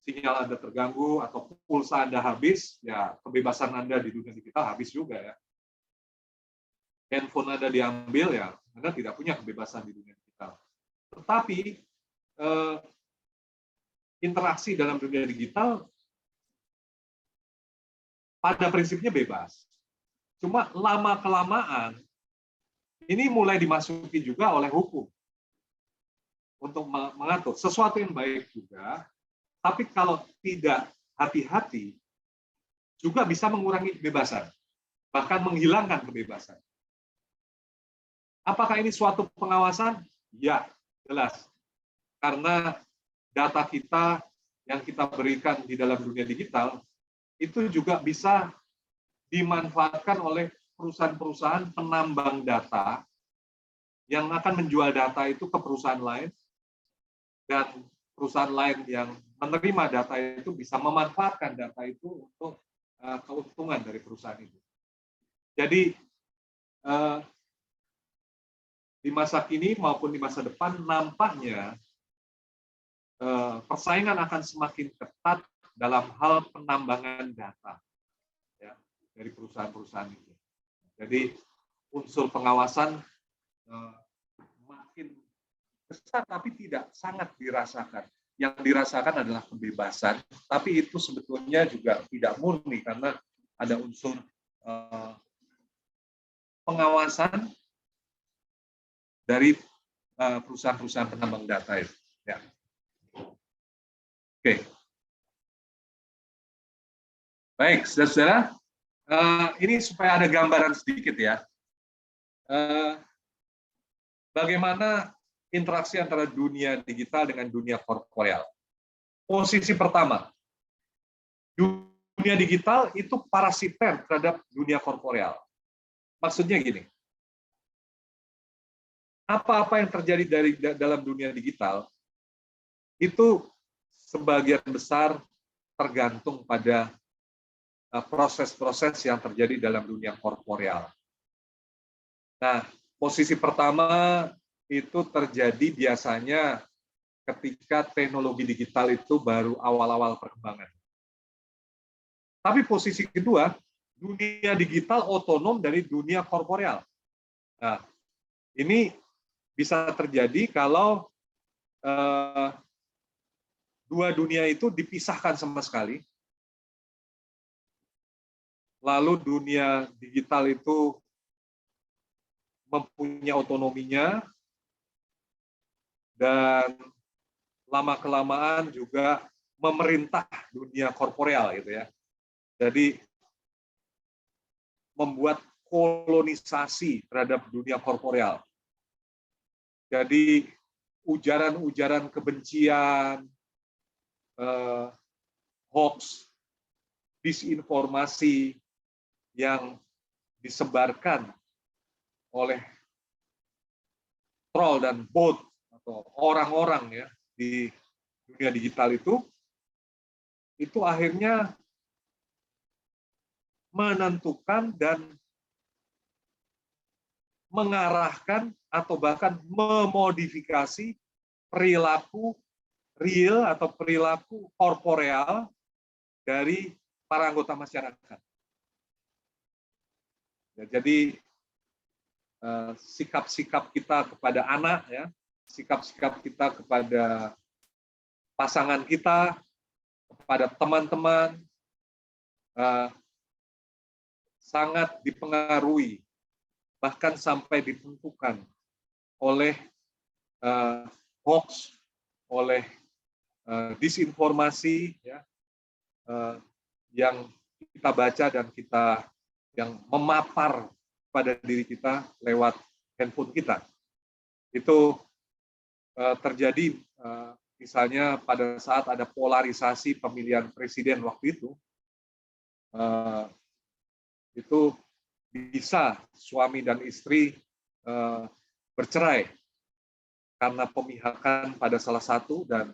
sinyal Anda terganggu atau pulsa Anda habis, ya kebebasan Anda di dunia digital habis juga, ya. Handphone Anda diambil, ya Anda tidak punya kebebasan di dunia digital. Tetapi interaksi dalam dunia digital pada prinsipnya bebas. Cuma lama-kelamaan ini mulai dimasuki juga oleh hukum untuk mengatur sesuatu yang baik juga, tapi kalau tidak hati-hati juga bisa mengurangi kebebasan, bahkan menghilangkan kebebasan. Apakah ini suatu pengawasan? Ya, jelas. Karena data kita yang kita berikan di dalam dunia digital itu juga bisa dimanfaatkan oleh perusahaan-perusahaan penambang data yang akan menjual data itu ke perusahaan lain, dan perusahaan lain yang menerima data itu bisa memanfaatkan data itu untuk keuntungan dari perusahaan itu. Jadi di masa kini maupun di masa depan nampaknya persaingan akan semakin ketat dalam hal penambangan data, ya, dari perusahaan-perusahaan itu. Jadi unsur pengawasan makin besar, tapi tidak sangat dirasakan. Yang dirasakan adalah kebebasan, tapi itu sebetulnya juga tidak murni karena ada unsur pengawasan dari perusahaan-perusahaan penambang data itu. Ya. Oke. Baik, saudara-saudara, ini supaya ada gambaran sedikit, ya. Bagaimana interaksi antara dunia digital dengan dunia korporeal. Posisi pertama, dunia digital itu parasiter terhadap dunia korporeal. Maksudnya gini, apa-apa yang terjadi dalam dunia digital itu sebagian besar tergantung pada proses-proses yang terjadi dalam dunia korporeal. Nah, posisi pertama itu terjadi biasanya ketika teknologi digital itu baru awal-awal perkembangan. Tapi posisi kedua, dunia digital otonom dari dunia korporeal. Nah, ini bisa terjadi kalau dua dunia itu dipisahkan sama sekali. Lalu dunia digital itu mempunyai otonominya, dan lama-kelamaan juga memerintah dunia korporeal gitu ya. Jadi membuat kolonisasi terhadap dunia korporeal. Jadi ujaran-ujaran kebencian, hoax, disinformasi yang disebarkan oleh troll dan bot atau orang-orang ya di dunia digital itu akhirnya menentukan dan mengarahkan atau bahkan memodifikasi perilaku real atau perilaku korporeal dari para anggota masyarakat. Ya, jadi sikap-sikap kita kepada anak, ya, sikap-sikap kita kepada pasangan kita, kepada teman-teman, sangat dipengaruhi, bahkan sampai ditentukan oleh hoax, oleh disinformasi, ya, yang kita baca dan kita yang memapar pada diri kita lewat handphone kita. Itu terjadi misalnya pada saat ada polarisasi pemilihan presiden waktu itu bisa suami dan istri bercerai karena pemihakan pada salah satu, dan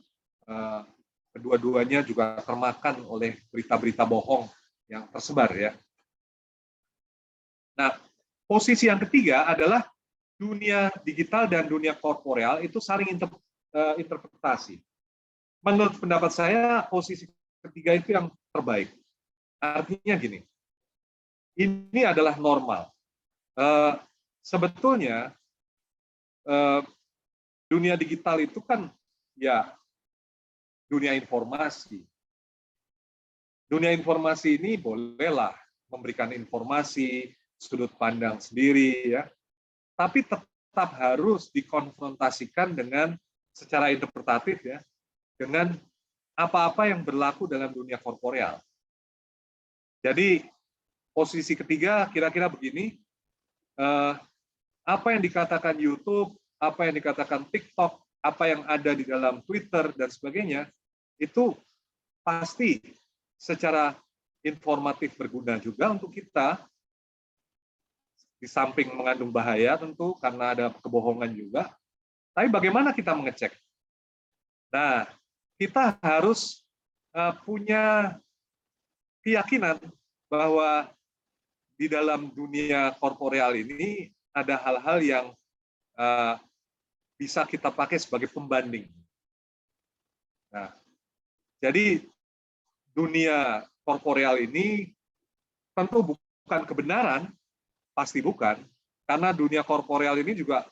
kedua-duanya juga termakan oleh berita-berita bohong yang tersebar ya. Nah, posisi yang ketiga adalah dunia digital dan dunia korporeal itu saling interpretasi. Menurut pendapat saya, posisi ketiga itu yang terbaik. Artinya gini, ini adalah normal. Sebetulnya dunia digital itu kan ya dunia informasi. Dunia informasi ini bolehlah memberikan informasi, sudut pandang sendiri, ya, tapi tetap harus dikonfrontasikan dengan secara interpretatif, ya, dengan apa-apa yang berlaku dalam dunia korporeal. Jadi posisi ketiga kira-kira begini, apa yang dikatakan YouTube, apa yang dikatakan TikTok, apa yang ada di dalam Twitter dan sebagainya, itu pasti secara informatif berguna juga untuk kita, di samping mengandung bahaya tentu karena ada kebohongan juga, tapi bagaimana kita mengecek? Nah, kita harus punya keyakinan bahwa di dalam dunia korporeal ini ada hal-hal yang bisa kita pakai sebagai pembanding. Nah, jadi dunia korporeal ini tentu bukan kebenaran, pasti bukan, karena dunia korporeal ini juga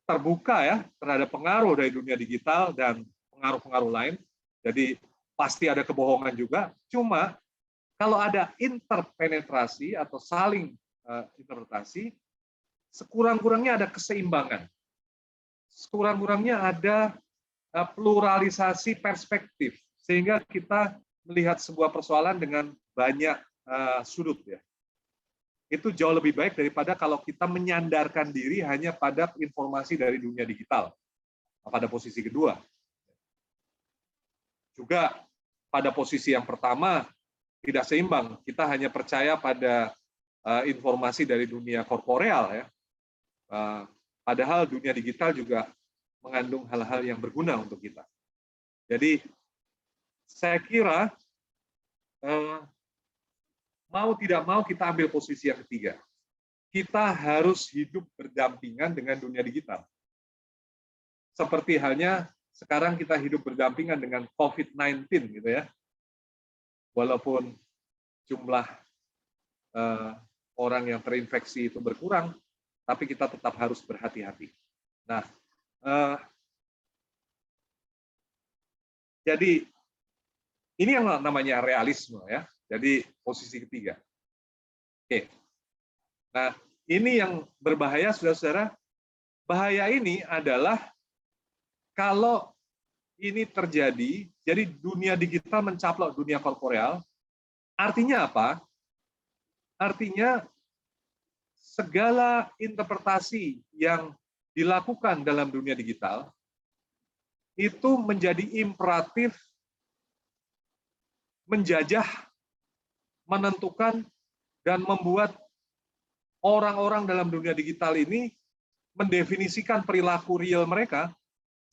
terbuka ya terhadap pengaruh dari dunia digital dan pengaruh-pengaruh lain. Jadi pasti ada kebohongan juga. Cuma kalau ada interpenetrasi atau saling interpretasi, sekurang-kurangnya ada keseimbangan. Sekurang-kurangnya ada pluralisasi perspektif, sehingga kita melihat sebuah persoalan dengan banyak sudut, ya. Itu jauh lebih baik daripada kalau kita menyandarkan diri hanya pada informasi dari dunia digital pada posisi kedua. Juga pada posisi yang pertama tidak seimbang, kita hanya percaya pada informasi dari dunia korporeal, ya. Padahal dunia digital juga mengandung hal-hal yang berguna untuk kita. Jadi saya kira mau tidak mau kita ambil posisi yang ketiga. Kita harus hidup berdampingan dengan dunia digital. Seperti halnya sekarang kita hidup berdampingan dengan COVID-19 gitu ya. Walaupun jumlah orang yang terinfeksi itu berkurang, tapi kita tetap harus berhati-hati. Nah, jadi ini yang namanya realisme ya. Jadi posisi ketiga. Oke. Nah, ini yang berbahaya, saudara-saudara. Bahaya ini adalah kalau ini terjadi, jadi dunia digital mencaplok dunia korporeal. Artinya apa? Artinya segala interpretasi yang dilakukan dalam dunia digital itu menjadi imperatif menjajah, menentukan, dan membuat orang-orang dalam dunia digital ini mendefinisikan perilaku real mereka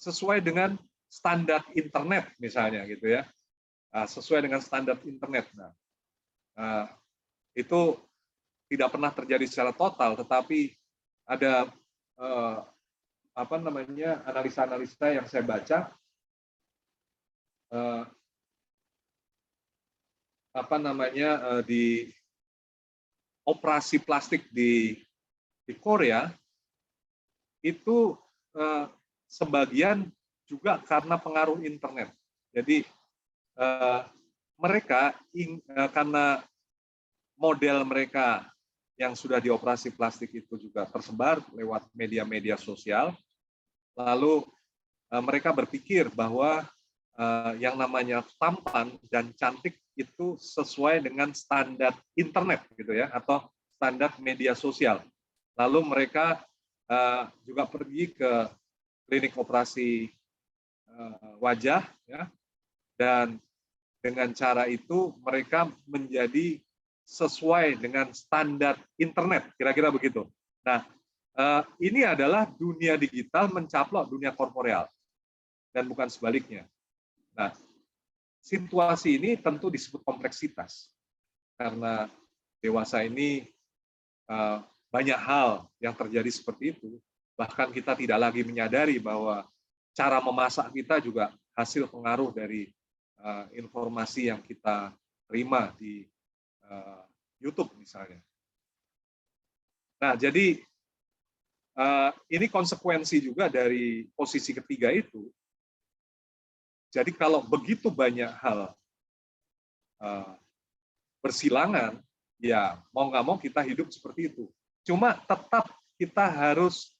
sesuai dengan standar internet misalnya gitu ya, sesuai dengan standar internet. Nah, itu tidak pernah terjadi secara total, tetapi ada analisa-analisa yang saya baca di operasi plastik di Korea itu sebagian juga karena pengaruh internet. Jadi mereka karena model mereka yang sudah dioperasi plastik itu juga tersebar lewat media-media sosial, lalu mereka berpikir bahwa yang namanya tampan dan cantik itu sesuai dengan standar internet gitu ya, atau standar media sosial. Lalu mereka juga pergi ke klinik operasi wajah ya, dan dengan cara itu mereka menjadi sesuai dengan standar internet, kira-kira begitu. Nah, ini adalah dunia digital mencaplok dunia korporeal dan bukan sebaliknya. Nah, situasi ini tentu disebut kompleksitas karena dewasa ini banyak hal yang terjadi seperti itu. Bahkan kita tidak lagi menyadari bahwa cara memasak kita juga hasil pengaruh dari informasi yang kita terima di YouTube misalnya. Nah, jadi ini konsekuensi juga dari posisi ketiga itu. Jadi kalau begitu banyak hal bersilangan, ya mau nggak mau kita hidup seperti itu. Cuma tetap kita harus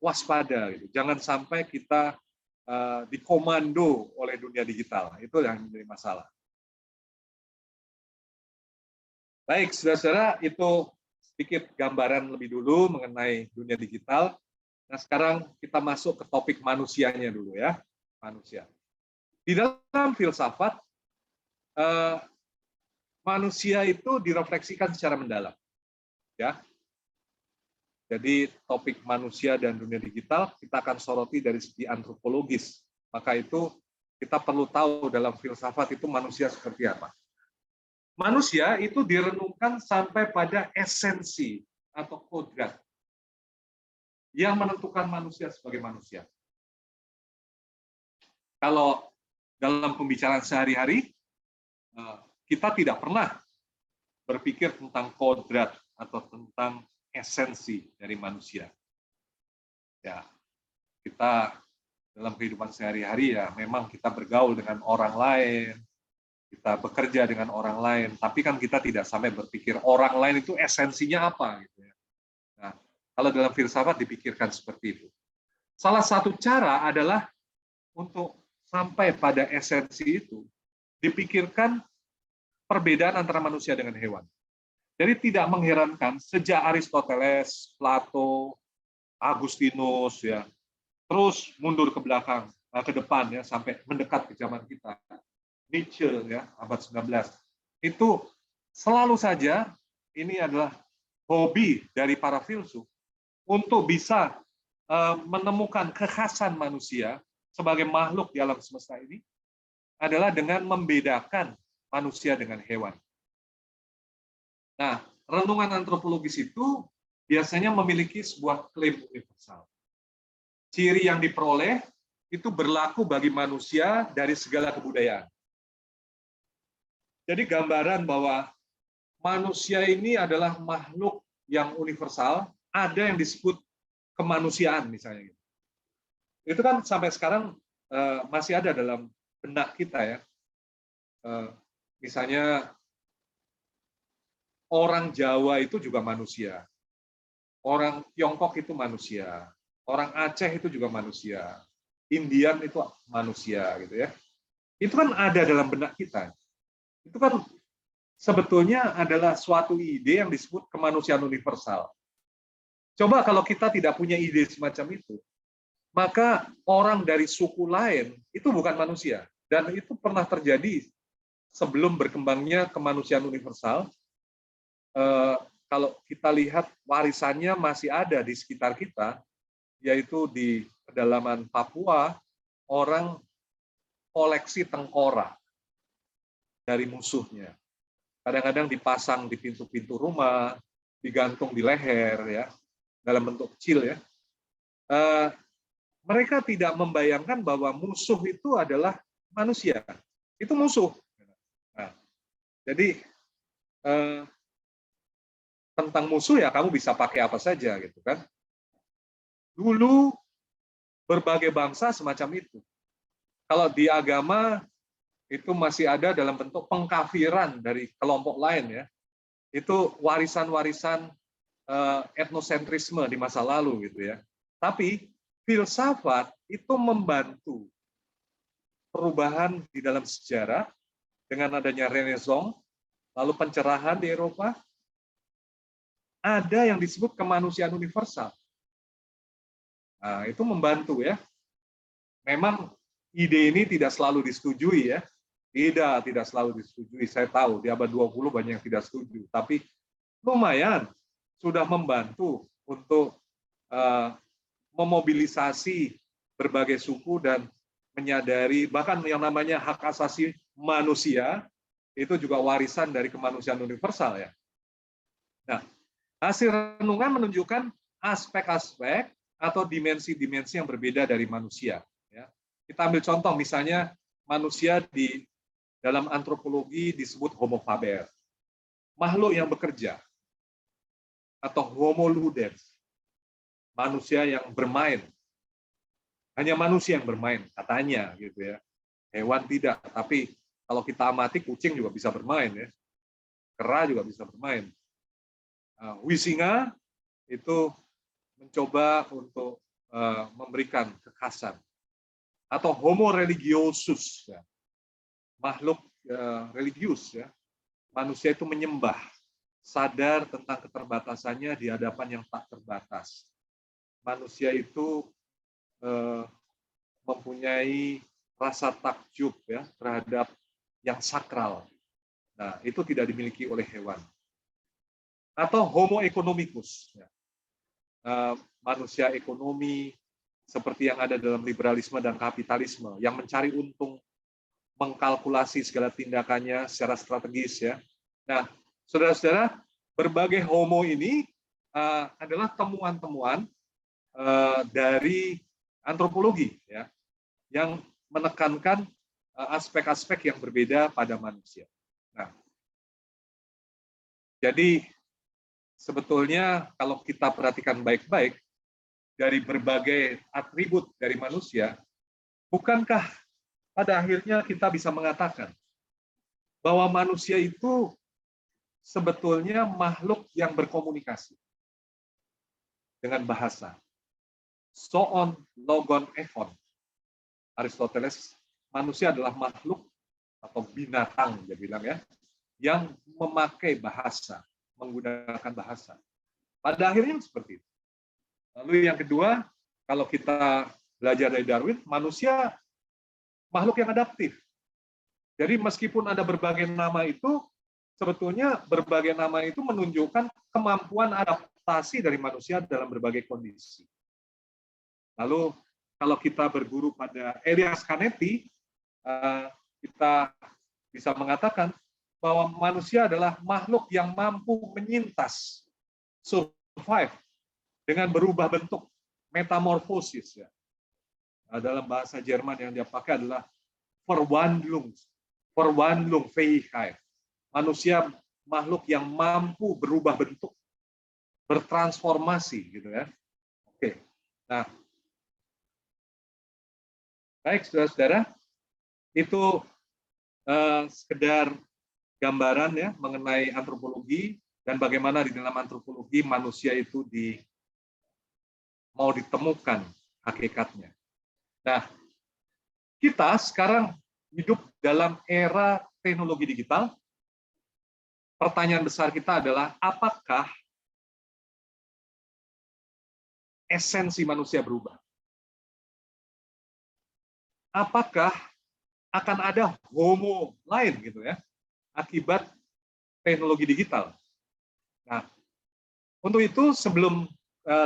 waspada, gitu. Jangan sampai kita dikomando oleh dunia digital. Itu yang menjadi masalah. Baik, saudara-saudara, itu sedikit gambaran lebih dulu mengenai dunia digital. Nah, sekarang kita masuk ke topik manusianya dulu ya, manusia. Di dalam filsafat, manusia itu direfleksikan secara mendalam. Ya. Jadi topik manusia dan dunia digital kita akan soroti dari segi antropologis. Maka itu kita perlu tahu dalam filsafat itu manusia seperti apa. Manusia itu direnungkan sampai pada esensi atau kodrat yang menentukan manusia sebagai manusia. Kalau dalam pembicaraan sehari-hari, kita tidak pernah berpikir tentang kodrat atau tentang esensi dari manusia. Ya, kita dalam kehidupan sehari-hari ya memang kita bergaul dengan orang lain, kita bekerja dengan orang lain, tapi kan kita tidak sampai berpikir orang lain itu esensinya apa gitu ya. Nah, kalau dalam filsafat dipikirkan seperti itu. Salah satu cara adalah untuk sampai pada esensi itu dipikirkan perbedaan antara manusia dengan hewan. Jadi tidak mengherankan sejak Aristoteles, Plato, Agustinus ya, terus mundur ke belakang, ke depan ya sampai mendekat ke zaman kita. Nietzsche ya, abad 19. Itu selalu saja ini adalah hobi dari para filsuf untuk bisa menemukan kekhasan manusia sebagai makhluk di alam semesta ini adalah dengan membedakan manusia dengan hewan. Nah, renungan antropologis itu biasanya memiliki sebuah klaim universal. Ciri yang diperoleh itu berlaku bagi manusia dari segala kebudayaan. Jadi gambaran bahwa manusia ini adalah makhluk yang universal, ada yang disebut kemanusiaan misalnya. Itu kan sampai sekarang masih ada dalam benak kita ya. Misalnya orang Jawa itu juga manusia, orang Tiongkok itu manusia, orang Aceh itu juga manusia, Indian itu manusia gitu ya. Itu kan ada dalam benak kita. Itu kan sebetulnya adalah suatu ide yang disebut kemanusiaan universal. Coba kalau kita tidak punya ide semacam itu, maka orang dari suku lain itu bukan manusia. Dan itu pernah terjadi sebelum berkembangnya kemanusiaan universal. Kalau kita lihat warisannya masih ada di sekitar kita, yaitu di pedalaman Papua, orang koleksi tengkorak dari musuhnya. Kadang-kadang dipasang di pintu-pintu rumah, digantung di leher, ya, dalam bentuk kecil ya. Mereka tidak membayangkan bahwa musuh itu adalah manusia. Itu musuh. Nah, jadi tentang musuh ya kamu bisa pakai apa saja gitu kan. Dulu berbagai bangsa semacam itu. Kalau di agama itu masih ada dalam bentuk pengkafiran dari kelompok lain ya. Itu warisan-warisan etnosentrisme di masa lalu gitu ya. Tapi filsafat itu membantu perubahan di dalam sejarah dengan adanya Renaissance, lalu pencerahan di Eropa, ada yang disebut kemanusiaan universal. Nah, itu membantu ya. Memang ide ini tidak selalu disetujui ya. Tidak selalu disetujui. Saya tahu di abad 20 banyak yang tidak setuju, tapi lumayan sudah membantu untuk memobilisasi berbagai suku dan menyadari bahkan yang namanya hak asasi manusia itu juga warisan dari kemanusiaan universal ya. Nah, hasil renungan menunjukkan aspek-aspek atau dimensi-dimensi yang berbeda dari manusia. Ya. Kita ambil contoh misalnya manusia di dalam antropologi disebut homo faber, makhluk yang bekerja, atau homo ludens, manusia yang bermain. Hanya manusia yang bermain, katanya gitu ya. Hewan tidak, tapi kalau kita amati kucing juga bisa bermain ya. Kera juga bisa bermain. Huizinga itu mencoba untuk memberikan kekhasan. Atau homo religiosus, ya. Makhluk religius ya. Manusia itu menyembah, sadar tentang keterbatasannya di hadapan yang tak terbatas. Manusia itu mempunyai rasa takjub ya terhadap yang sakral. Nah, itu tidak dimiliki oleh hewan. Atau homo economicus, ya. Manusia ekonomi seperti yang ada dalam liberalisme dan kapitalisme yang mencari untung, mengkalkulasi segala tindakannya secara strategis ya. Nah, saudara-saudara, berbagai homo ini adalah temuan-temuan dari antropologi ya, yang menekankan aspek-aspek yang berbeda pada manusia. Nah, jadi sebetulnya kalau kita perhatikan baik-baik dari berbagai atribut dari manusia, bukankah pada akhirnya kita bisa mengatakan bahwa manusia itu sebetulnya makhluk yang berkomunikasi dengan bahasa. Zoon, logon, ethon. Aristoteles, manusia adalah makhluk atau binatang, dia bilang ya, yang memakai bahasa, menggunakan bahasa. Pada akhirnya seperti itu. Lalu yang kedua, kalau kita belajar dari Darwin, manusia makhluk yang adaptif. Jadi meskipun ada berbagai nama itu, sebetulnya berbagai nama itu menunjukkan kemampuan adaptasi adaptasi dari manusia dalam berbagai kondisi. Lalu kalau kita berguru pada Elias Canetti, kita bisa mengatakan bahwa manusia adalah makhluk yang mampu menyintas, survive, dengan berubah bentuk, metamorfosis. Ya. Dalam bahasa Jerman yang dia pakai adalah Verwandlungsfähigkeit. Manusia makhluk yang mampu berubah bentuk, bertransformasi, gitu ya. Oke. Nah, baik saudara-saudara, itu sekedar gambaran ya mengenai antropologi dan bagaimana di dalam antropologi manusia itu mau ditemukan hakikatnya. Nah, kita sekarang hidup dalam era teknologi digital. Pertanyaan besar kita adalah apakah esensi manusia berubah? Apakah akan ada homo lain gitu ya akibat teknologi digital? Nah, untuk itu sebelum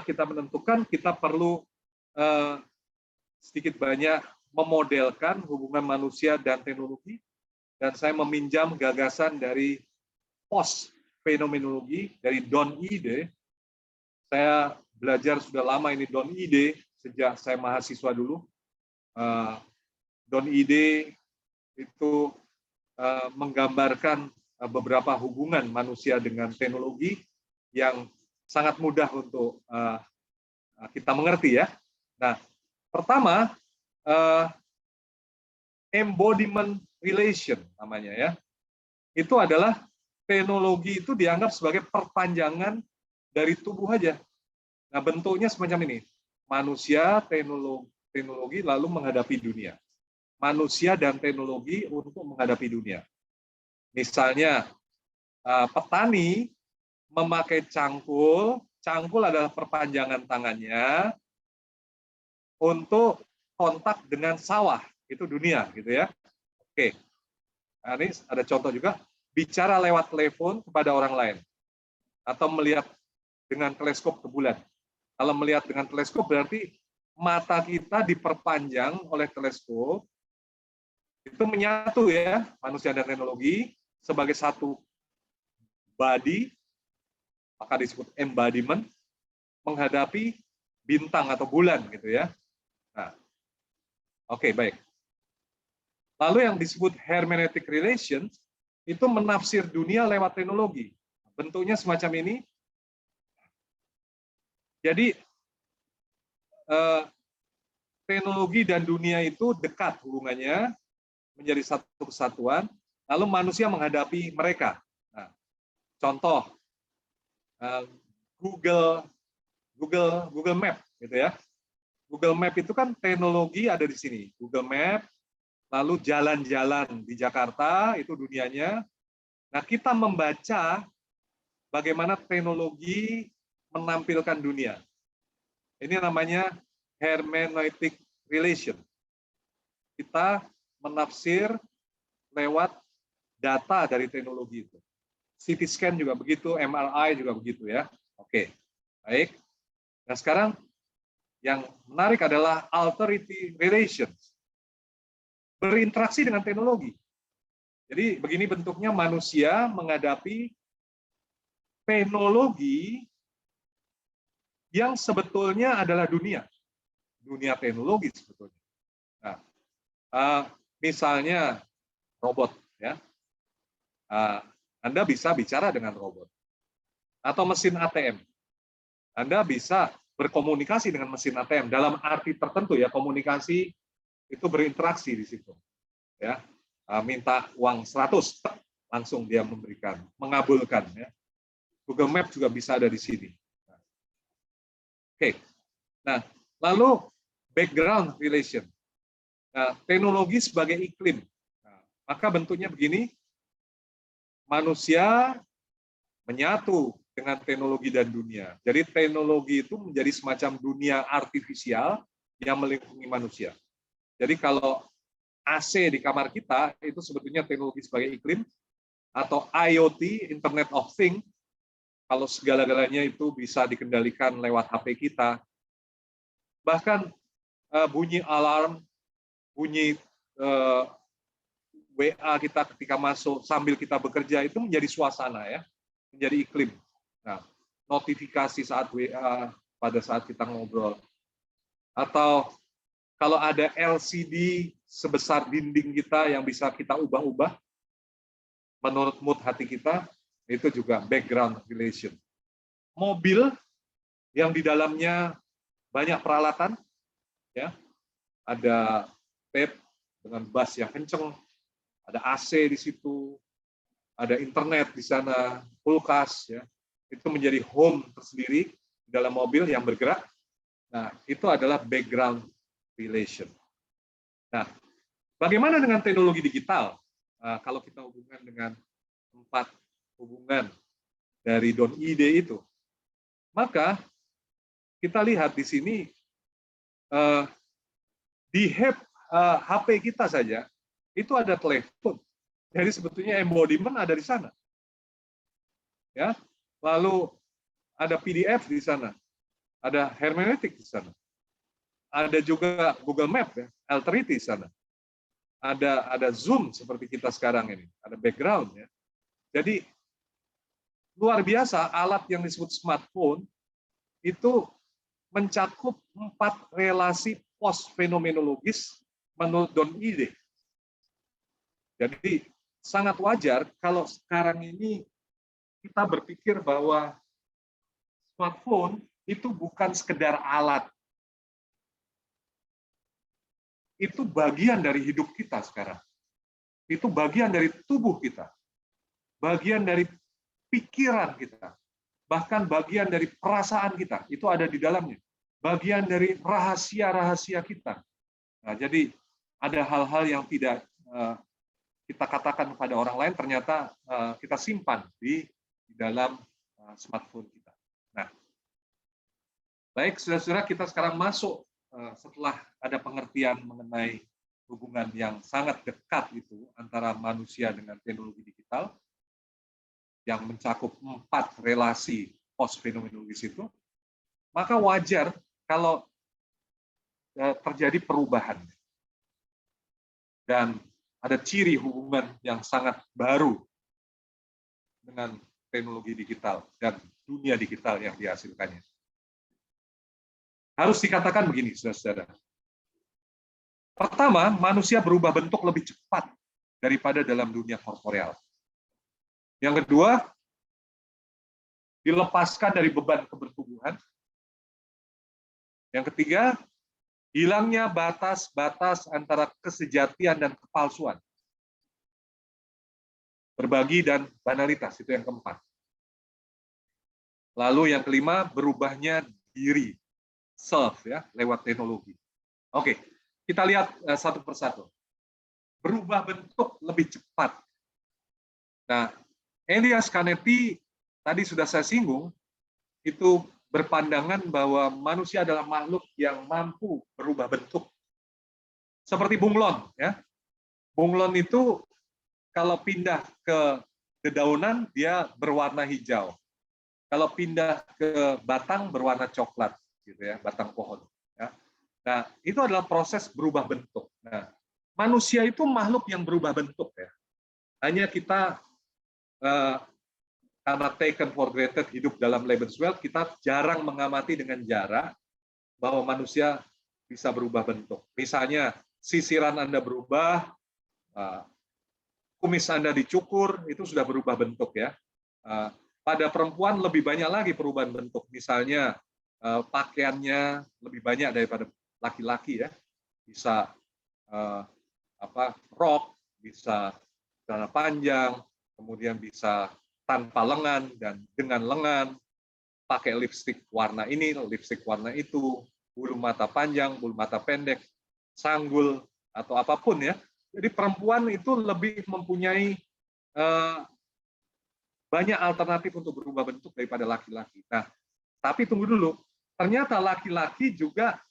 kita menentukan, kita perlu sedikit banyak memodelkan hubungan manusia dan teknologi, dan saya meminjam gagasan dari post-fenomenologi dari Don Ide. Saya belajar sudah lama ini Don Ide, sejak saya mahasiswa dulu. Don Ide itu menggambarkan beberapa hubungan manusia dengan teknologi yang sangat mudah untuk kita mengerti ya. Nah, pertama embodiment relation namanya ya. Itu adalah teknologi itu dianggap sebagai perpanjangan dari tubuh aja. Nah, bentuknya semacam ini. Manusia, teknologi lalu menghadapi dunia. Manusia dan teknologi untuk menghadapi dunia. Misalnya petani memakai cangkul adalah perpanjangan tangannya untuk kontak dengan sawah, itu dunia gitu ya. Oke. Nah, ini ada contoh juga, bicara lewat telepon kepada orang lain atau melihat dengan teleskop ke bulan. Kalau melihat dengan teleskop berarti mata kita diperpanjang oleh teleskop, itu menyatu ya, manusia dan teknologi sebagai satu body, maka disebut embodiment, menghadapi bintang atau bulan gitu ya. Nah, oke, baik. Lalu yang disebut hermeneutic relations itu menafsir dunia lewat teknologi. Bentuknya semacam ini. Jadi teknologi dan dunia itu dekat hubungannya, menjadi satu kesatuan, lalu manusia menghadapi mereka. Nah, contoh Google Map gitu ya. Google Map itu kan teknologi ada di sini. Google Map, lalu jalan-jalan di Jakarta itu dunianya. Nah, kita membaca bagaimana teknologi menampilkan dunia. Ini namanya hermeneutic relation. Kita menafsir lewat data dari teknologi itu. CT scan juga begitu, MRI juga begitu ya. Oke, baik. Nah sekarang yang menarik adalah alterity relations. Berinteraksi dengan teknologi. Jadi begini bentuknya manusia menghadapi teknologi yang sebetulnya adalah dunia teknologi sebetulnya. Nah, misalnya robot, ya, Anda bisa bicara dengan robot, atau mesin ATM, Anda bisa berkomunikasi dengan mesin ATM dalam arti tertentu ya, komunikasi itu berinteraksi di situ, ya, minta uang 100 langsung dia memberikan, mengabulkan, ya. Google Map juga bisa ada di sini. Oke, nah lalu background relation. Nah, teknologi sebagai iklim. Nah, maka bentuknya begini, manusia menyatu dengan teknologi dan dunia. Jadi teknologi itu menjadi semacam dunia artifisial yang melingkungi manusia. Jadi kalau AC di kamar kita itu sebetulnya teknologi sebagai iklim, atau IoT, Internet of Things, kalau segala-galanya itu bisa dikendalikan lewat HP kita, bahkan bunyi alarm, bunyi WA kita ketika masuk sambil kita bekerja itu menjadi suasana ya, menjadi iklim. Nah, notifikasi saat WA pada saat kita ngobrol, atau kalau ada LCD sebesar dinding kita yang bisa kita ubah-ubah menurut mood hati kita, itu juga background relation. Mobil yang di dalamnya banyak peralatan, ya, ada tape dengan bass yang kenceng, ada AC di situ, ada internet di sana, kulkas, ya, itu menjadi home tersendiri di dalam mobil yang bergerak. Nah, itu adalah background relation. Nah, bagaimana dengan teknologi digital? Kalau kita hubungkan dengan 4 hubungan dari Don Ide itu, maka kita lihat di sini di HP kita saja itu ada telepon. Jadi sebetulnya embodiment ada di sana. Ya. Lalu ada PDF di sana. Ada hermeneutik di sana. Ada juga Google Map ya, Alterity di sana. Ada Zoom seperti kita sekarang ini, ada background ya. Jadi luar biasa alat yang disebut smartphone itu mencakup 4 relasi post fenomenologis menurut Don Ide. Jadi sangat wajar kalau sekarang ini kita berpikir bahwa smartphone itu bukan sekedar alat. Itu bagian dari hidup kita sekarang. Itu bagian dari tubuh kita. Bagian dari pikiran kita. Bahkan bagian dari perasaan kita. Itu ada di dalamnya. Bagian dari rahasia-rahasia kita. Nah, jadi ada hal-hal yang tidak kita katakan kepada orang lain, ternyata kita simpan di dalam smartphone kita. Nah, baik, saudara-saudara, kita sekarang masuk setelah ada pengertian mengenai hubungan yang sangat dekat itu antara manusia dengan teknologi digital, yang mencakup 4 relasi post-fenomenologis itu, maka wajar kalau terjadi perubahan. Dan ada ciri hubungan yang sangat baru dengan teknologi digital dan dunia digital yang dihasilkannya. Harus dikatakan begini, saudara-saudara. Pertama, manusia berubah bentuk lebih cepat daripada dalam dunia korporeal. Yang kedua, dilepaskan dari beban kebertubuhan. Yang ketiga, hilangnya batas-batas antara kesejatian dan kepalsuan. Berbagi dan banalitas, itu yang keempat. Lalu yang kelima, berubahnya diri, self, ya, lewat teknologi. Oke, kita lihat satu persatu. Berubah bentuk lebih cepat. Nah, Elias Canetti, tadi sudah saya singgung, itu berpandangan bahwa manusia adalah makhluk yang mampu berubah bentuk. Seperti bunglon, ya. Bunglon itu kalau pindah ke dedaunan dia berwarna hijau. Kalau pindah ke batang berwarna coklat, gitu ya, batang pohon. Ya. Nah, itu adalah proses berubah bentuk. Nah, manusia itu makhluk yang berubah bentuk ya. Hanya kita karena taken for granted hidup dalam Lebenswelt, kita jarang mengamati dengan jarak bahwa manusia bisa berubah bentuk. Misalnya sisiran Anda berubah, kumis Anda dicukur, itu sudah berubah bentuk ya. Pada perempuan lebih banyak lagi perubahan bentuk. Misalnya pakaiannya lebih banyak daripada laki-laki ya. Bisa rok, bisa celana panjang, kemudian bisa tanpa lengan dan dengan lengan, pakai lipstik warna ini, lipstik warna itu, bulu mata panjang, bulu mata pendek, sanggul atau apapun ya. Jadi perempuan itu lebih mempunyai banyak alternatif untuk berubah bentuk daripada laki-laki. Nah, tapi tunggu dulu, ternyata laki-laki juga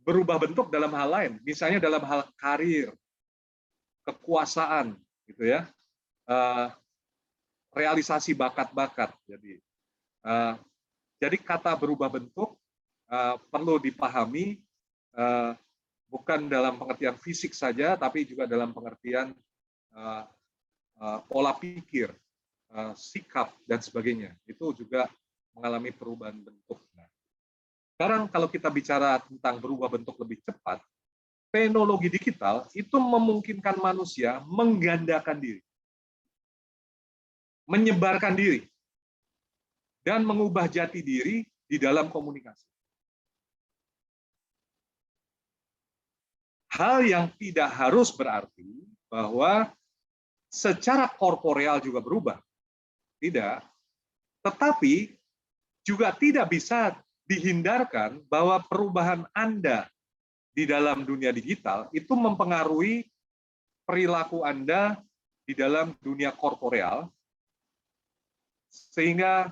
berubah bentuk dalam hal lain, misalnya dalam hal karir, kekuasaan, gitu ya, realisasi bakat-bakat. Jadi kata berubah bentuk perlu dipahami bukan dalam pengertian fisik saja, tapi juga dalam pengertian pola pikir, sikap, dan sebagainya. Itu juga mengalami perubahan bentuk. Nah, sekarang kalau kita bicara tentang berubah bentuk lebih cepat, teknologi digital itu memungkinkan manusia menggandakan diri, menyebarkan diri, dan mengubah jati diri di dalam komunikasi. Hal yang tidak harus berarti bahwa secara korporeal juga berubah. Tidak. Tetapi juga tidak bisa dihindarkan bahwa perubahan Anda di dalam dunia digital itu mempengaruhi perilaku Anda di dalam dunia korporeal, sehingga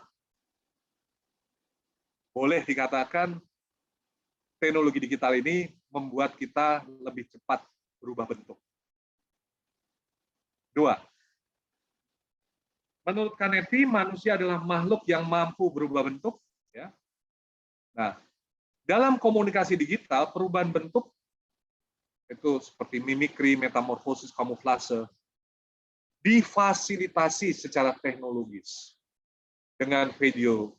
boleh dikatakan teknologi digital ini membuat kita lebih cepat berubah bentuk. 2. Menurut Canetti, manusia adalah makhluk yang mampu berubah bentuk. Ya. Nah, dalam komunikasi digital, perubahan bentuk itu seperti mimikri, metamorfosis, kamuflase, difasilitasi secara teknologis dengan video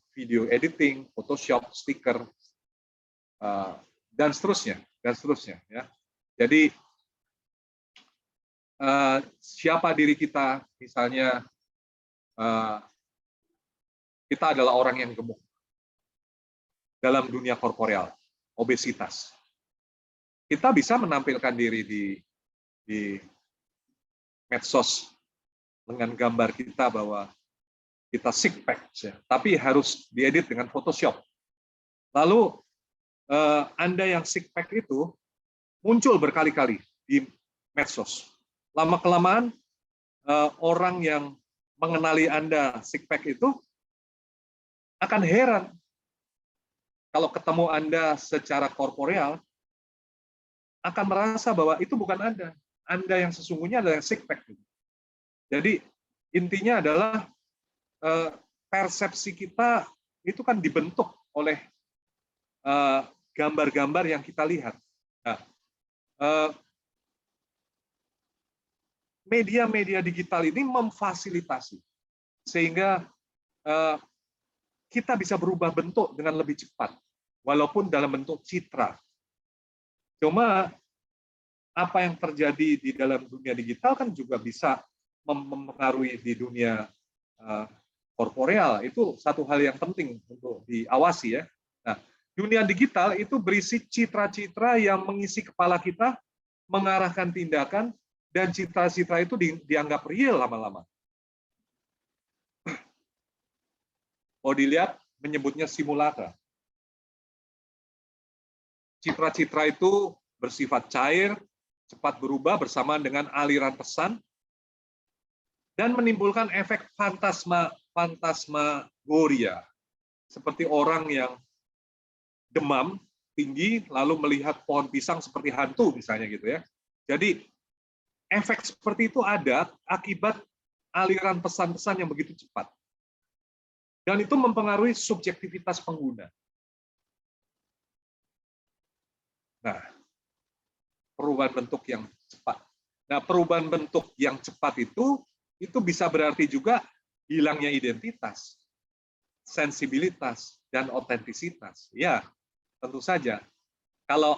editing, Photoshop, stiker, dan seterusnya. Ya. Jadi siapa diri kita, misalnya kita adalah orang yang gemuk dalam dunia korporeal, obesitas. Kita bisa menampilkan diri di medsos dengan gambar kita bahwa kita six pack, ya, tapi harus diedit dengan Photoshop. Lalu Anda yang six pack itu muncul berkali-kali di medsos. Lama-kelamaan orang yang mengenali Anda six pack itu akan heran kalau ketemu Anda secara korporeal, akan merasa bahwa itu bukan Anda. Anda yang sesungguhnya adalah yang six pack. Jadi intinya adalah persepsi kita itu kan dibentuk oleh gambar-gambar yang kita lihat. Nah, media-media digital ini memfasilitasi sehingga kita bisa berubah bentuk dengan lebih cepat, walaupun dalam bentuk citra. Cuma apa yang terjadi di dalam dunia digital kan juga bisa mempengaruhi di dunia korporeal. Itu satu hal yang penting untuk diawasi, ya. Nah, dunia digital itu berisi citra-citra yang mengisi kepala kita, mengarahkan tindakan, dan citra-citra itu dianggap real lama-lama. Kalau dilihat, menyebutnya simulacra. Citra-citra itu bersifat cair, cepat berubah bersamaan dengan aliran pesan, dan menimbulkan efek fantasmagoria, seperti orang yang demam tinggi lalu melihat pohon pisang seperti hantu misalnya gitu, ya. Jadi efek seperti itu ada akibat aliran pesan-pesan yang begitu cepat. Dan itu mempengaruhi subjektivitas pengguna. Nah, perubahan bentuk yang cepat. Nah, perubahan bentuk yang cepat itu bisa berarti juga hilangnya identitas, sensibilitas, dan otentisitas. Ya, tentu saja. Kalau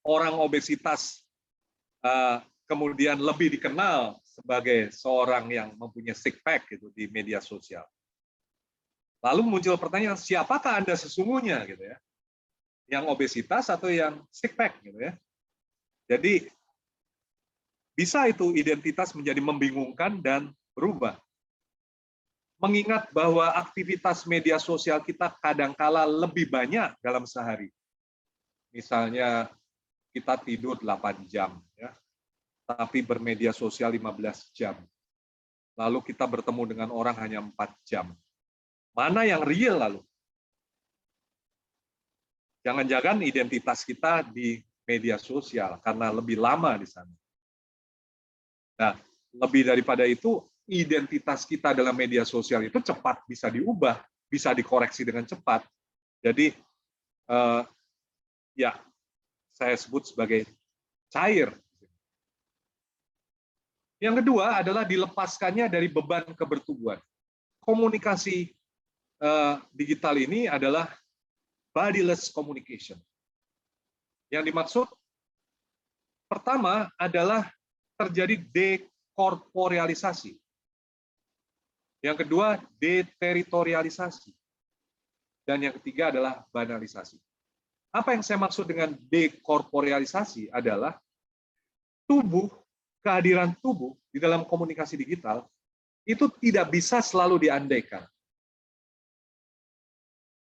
orang obesitas kemudian lebih dikenal sebagai seorang yang mempunyai six pack gitu di media sosial, lalu muncul pertanyaan, siapakah Anda sesungguhnya gitu, ya? Yang obesitas atau yang six pack gitu, ya. Jadi bisa itu identitas menjadi membingungkan dan berubah. Mengingat bahwa aktivitas media sosial kita kadangkala lebih banyak dalam sehari. Misalnya kita tidur 8 jam, ya, tapi bermedia sosial 15 jam. Lalu kita bertemu dengan orang hanya 4 jam. Mana yang real lalu? Jangan-jangan identitas kita di media sosial karena lebih lama di sana. Nah, lebih daripada itu, identitas kita dalam media sosial itu cepat bisa diubah, bisa dikoreksi dengan cepat. Jadi ya saya sebut sebagai cair. Yang kedua adalah dilepaskannya dari beban kebertubuhan. Komunikasi digital ini adalah bodiless communication. Yang dimaksud pertama adalah terjadi dekorporealisasi. Yang kedua, deteritorialisasi. Dan yang ketiga adalah banalisasi. Apa yang saya maksud dengan dekorporealisasi adalah kehadiran tubuh di dalam komunikasi digital itu tidak bisa selalu diandaikan.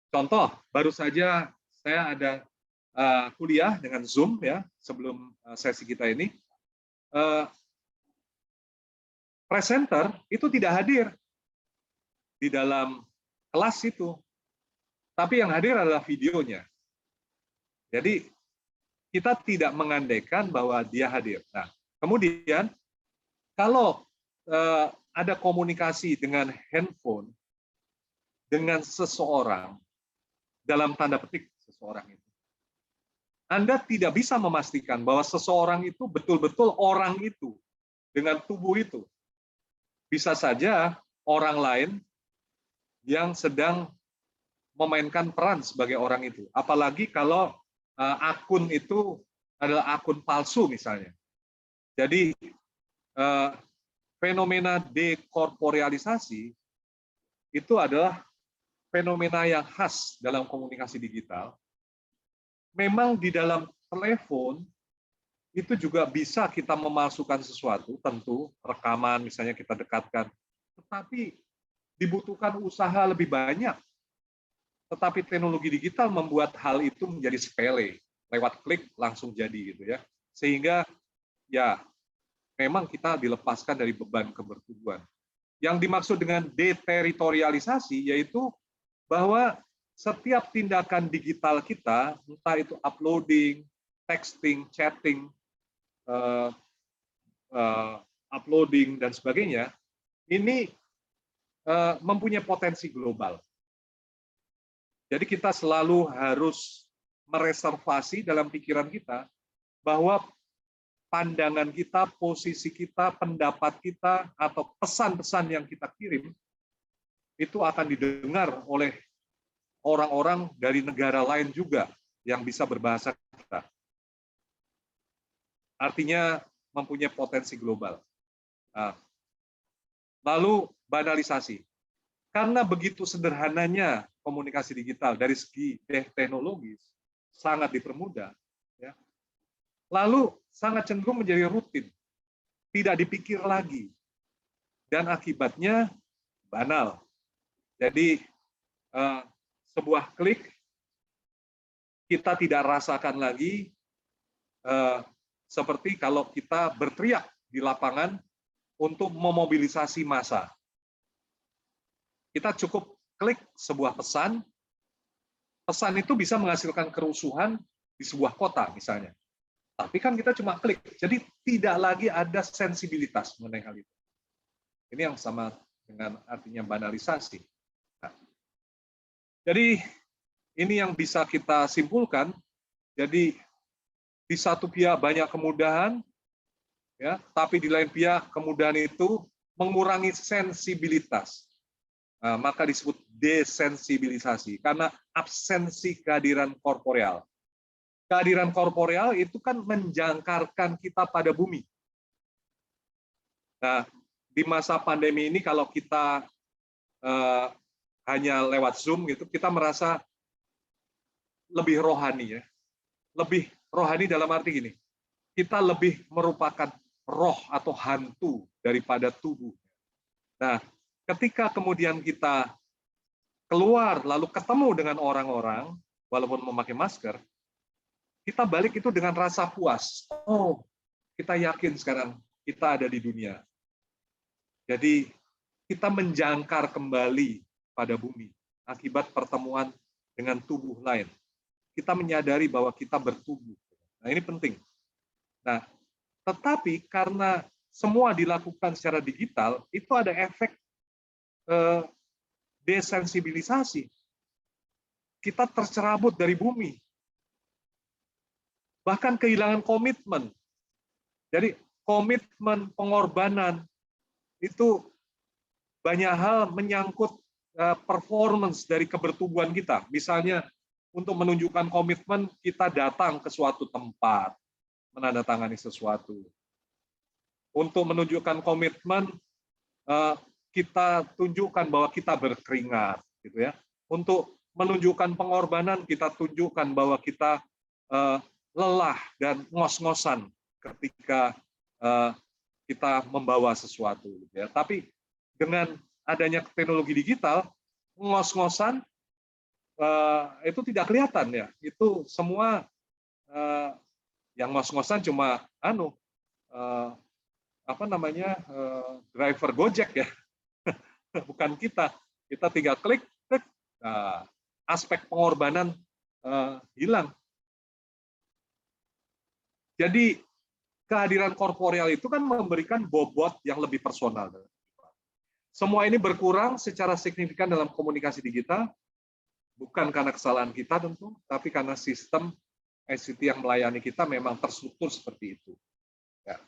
Contoh, baru saja saya ada kuliah dengan Zoom ya sebelum sesi kita ini. Presenter itu tidak hadir di dalam kelas itu, tapi yang hadir adalah videonya. Jadi kita tidak mengandaikan bahwa dia hadir. Nah, kemudian kalau ada komunikasi dengan handphone dengan seseorang, dalam tanda petik seseorang itu, Anda tidak bisa memastikan bahwa seseorang itu betul-betul orang itu dengan tubuh itu. Bisa saja orang lain yang sedang memainkan peran sebagai orang itu. Apalagi kalau akun itu adalah akun palsu misalnya. Jadi fenomena dekorporealisasi itu adalah fenomena yang khas dalam komunikasi digital. Memang di dalam telepon itu juga bisa kita memasukkan sesuatu, tentu rekaman misalnya kita dekatkan, tetapi dibutuhkan usaha lebih banyak. Tetapi teknologi digital membuat hal itu menjadi sepele, lewat klik langsung jadi gitu ya. Sehingga ya memang kita dilepaskan dari beban kebertubuhan. Yang dimaksud dengan deteritorialisasi yaitu bahwa setiap tindakan digital kita, entah itu uploading, texting, chatting, uploading dan sebagainya, ini mempunyai potensi global. Jadi kita selalu harus mereservasi dalam pikiran kita bahwa pandangan kita, posisi kita, pendapat kita, atau pesan-pesan yang kita kirim itu akan didengar oleh orang-orang dari negara lain juga yang bisa berbahasa kita. Artinya mempunyai potensi global. Nah, lalu banalisasi. Karena begitu sederhananya komunikasi digital dari segi teknologis sangat dipermudah, ya. Lalu sangat cenderung menjadi rutin, tidak dipikir lagi, dan akibatnya banal. Jadi sebuah klik kita tidak rasakan lagi seperti kalau kita berteriak di lapangan untuk memobilisasi massa. Kita cukup klik sebuah pesan, pesan itu bisa menghasilkan kerusuhan di sebuah kota misalnya. Tapi kan kita cuma klik, jadi tidak lagi ada sensibilitas mengenai hal itu. Ini yang sama dengan artinya banalisasi. Nah, jadi ini yang bisa kita simpulkan. Jadi di satu pihak banyak kemudahan, ya, tapi di lain pihak kemudahan itu mengurangi sensibilitas. Nah, maka disebut desensibilisasi karena absensi kehadiran korporeal. Kehadiran korporeal itu kan menjangkarkan kita pada bumi. Nah, di masa pandemi ini kalau kita hanya lewat Zoom gitu, kita merasa lebih rohani ya. Lebih rohani dalam arti gini, kita lebih merupakan roh atau hantu daripada tubuh. Nah, ketika kemudian kita keluar lalu ketemu dengan orang-orang, walaupun memakai masker, kita balik itu dengan rasa puas. Oh, kita yakin sekarang kita ada di dunia. Jadi kita menjangkar kembali pada bumi akibat pertemuan dengan tubuh lain. Kita menyadari bahwa kita bertubuh. Nah, ini penting. Nah, tetapi karena semua dilakukan secara digital, itu ada efek desensibilisasi. Kita tercerabut dari bumi. Bahkan kehilangan komitmen. Jadi komitmen, pengorbanan, itu banyak hal menyangkut performance dari kebertubuhan kita. Misalnya, untuk menunjukkan komitmen, kita datang ke suatu tempat, menandatangani sesuatu. Untuk menunjukkan komitmen, kita tunjukkan bahwa kita berkeringat, gitu ya. Untuk menunjukkan pengorbanan, kita tunjukkan bahwa kita lelah dan ngos-ngosan ketika kita membawa sesuatu, gitu ya. Tapi dengan adanya teknologi digital, ngos-ngosan itu tidak kelihatan ya. Itu semua yang ngos-ngosan cuma driver Gojek ya, bukan kita. Kita tinggal klik, aspek pengorbanan hilang. Jadi kehadiran korporeal itu kan memberikan bobot yang lebih personal. Semua ini berkurang secara signifikan dalam komunikasi digital, bukan karena kesalahan kita tentu, tapi karena sistem ICT yang melayani kita memang terstruktur seperti itu. Ya.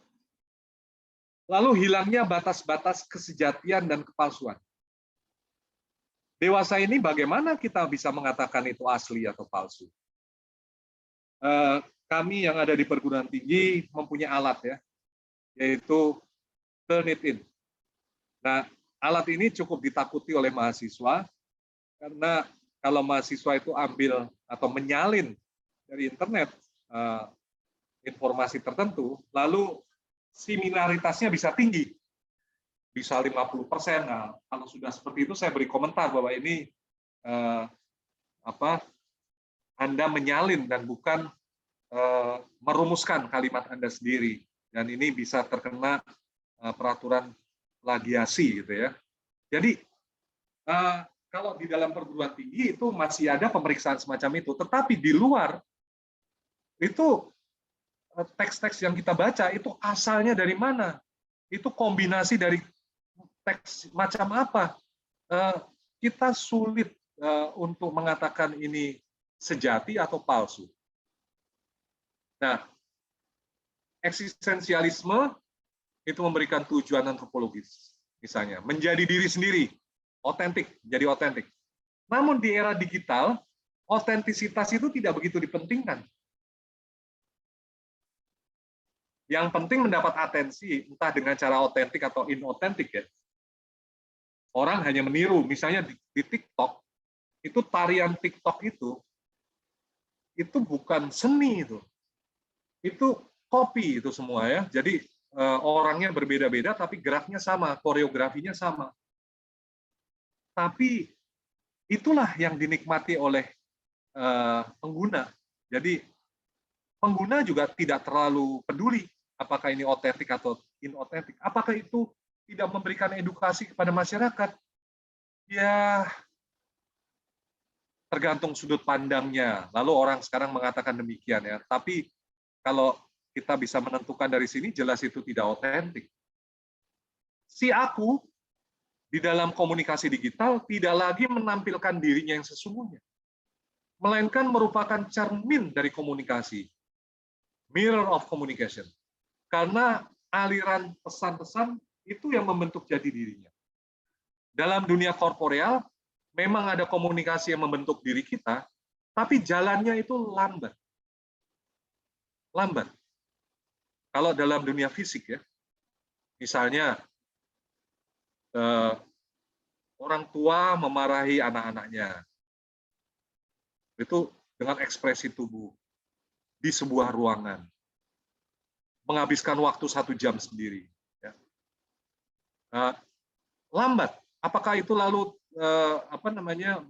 Lalu hilangnya batas-batas kesejatian dan kepalsuan. Dewasa ini bagaimana kita bisa mengatakan itu asli atau palsu? Kami yang ada di perguruan tinggi mempunyai alat ya, yaitu Turnitin. Nah, alat ini cukup ditakuti oleh mahasiswa karena kalau mahasiswa itu ambil atau menyalin dari internet informasi tertentu, lalu similaritasnya bisa tinggi, bisa 50%. Nah, kalau sudah seperti itu, saya beri komentar bahwa ini Anda menyalin dan bukan merumuskan kalimat Anda sendiri, dan ini bisa terkena peraturan plagiasi, gitu ya. Jadi kalau di dalam perguruan tinggi itu masih ada pemeriksaan semacam itu, tetapi di luar itu teks-teks yang kita baca itu asalnya dari mana? Itu kombinasi dari teks macam apa? Kita sulit untuk mengatakan ini sejati atau palsu. Nah, eksistensialisme itu memberikan tujuan antropologis, misalnya menjadi diri sendiri, otentik, jadi otentik. Namun di era digital, otentisitas itu tidak begitu dipentingkan. Yang penting mendapat atensi, entah dengan cara otentik atau inotentik ya. Orang hanya meniru, misalnya di TikTok, itu tarian TikTok itu bukan seni itu copy itu semua ya. Jadi orangnya berbeda-beda, tapi geraknya sama, koreografinya sama. Tapi itulah yang dinikmati oleh pengguna. Jadi pengguna juga tidak terlalu peduli apakah ini otentik atau inotentik. Apakah itu tidak memberikan edukasi kepada masyarakat? Ya, tergantung sudut pandangnya. Lalu orang sekarang mengatakan demikian ya. Tapi kalau kita bisa menentukan dari sini, jelas itu tidak otentik. Si aku di dalam komunikasi digital tidak lagi menampilkan dirinya yang sesungguhnya, melainkan merupakan cermin dari komunikasi. Mirror of communication. Karena aliran pesan-pesan itu yang membentuk jati dirinya. Dalam dunia korporeal, memang ada komunikasi yang membentuk diri kita, tapi jalannya itu lambat. Lambat. Kalau dalam dunia fisik ya, misalnya orang tua memarahi anak-anaknya, itu dengan ekspresi tubuh di sebuah ruangan, menghabiskan waktu 1 jam sendiri. Ya. Lambat. Apakah itu lalu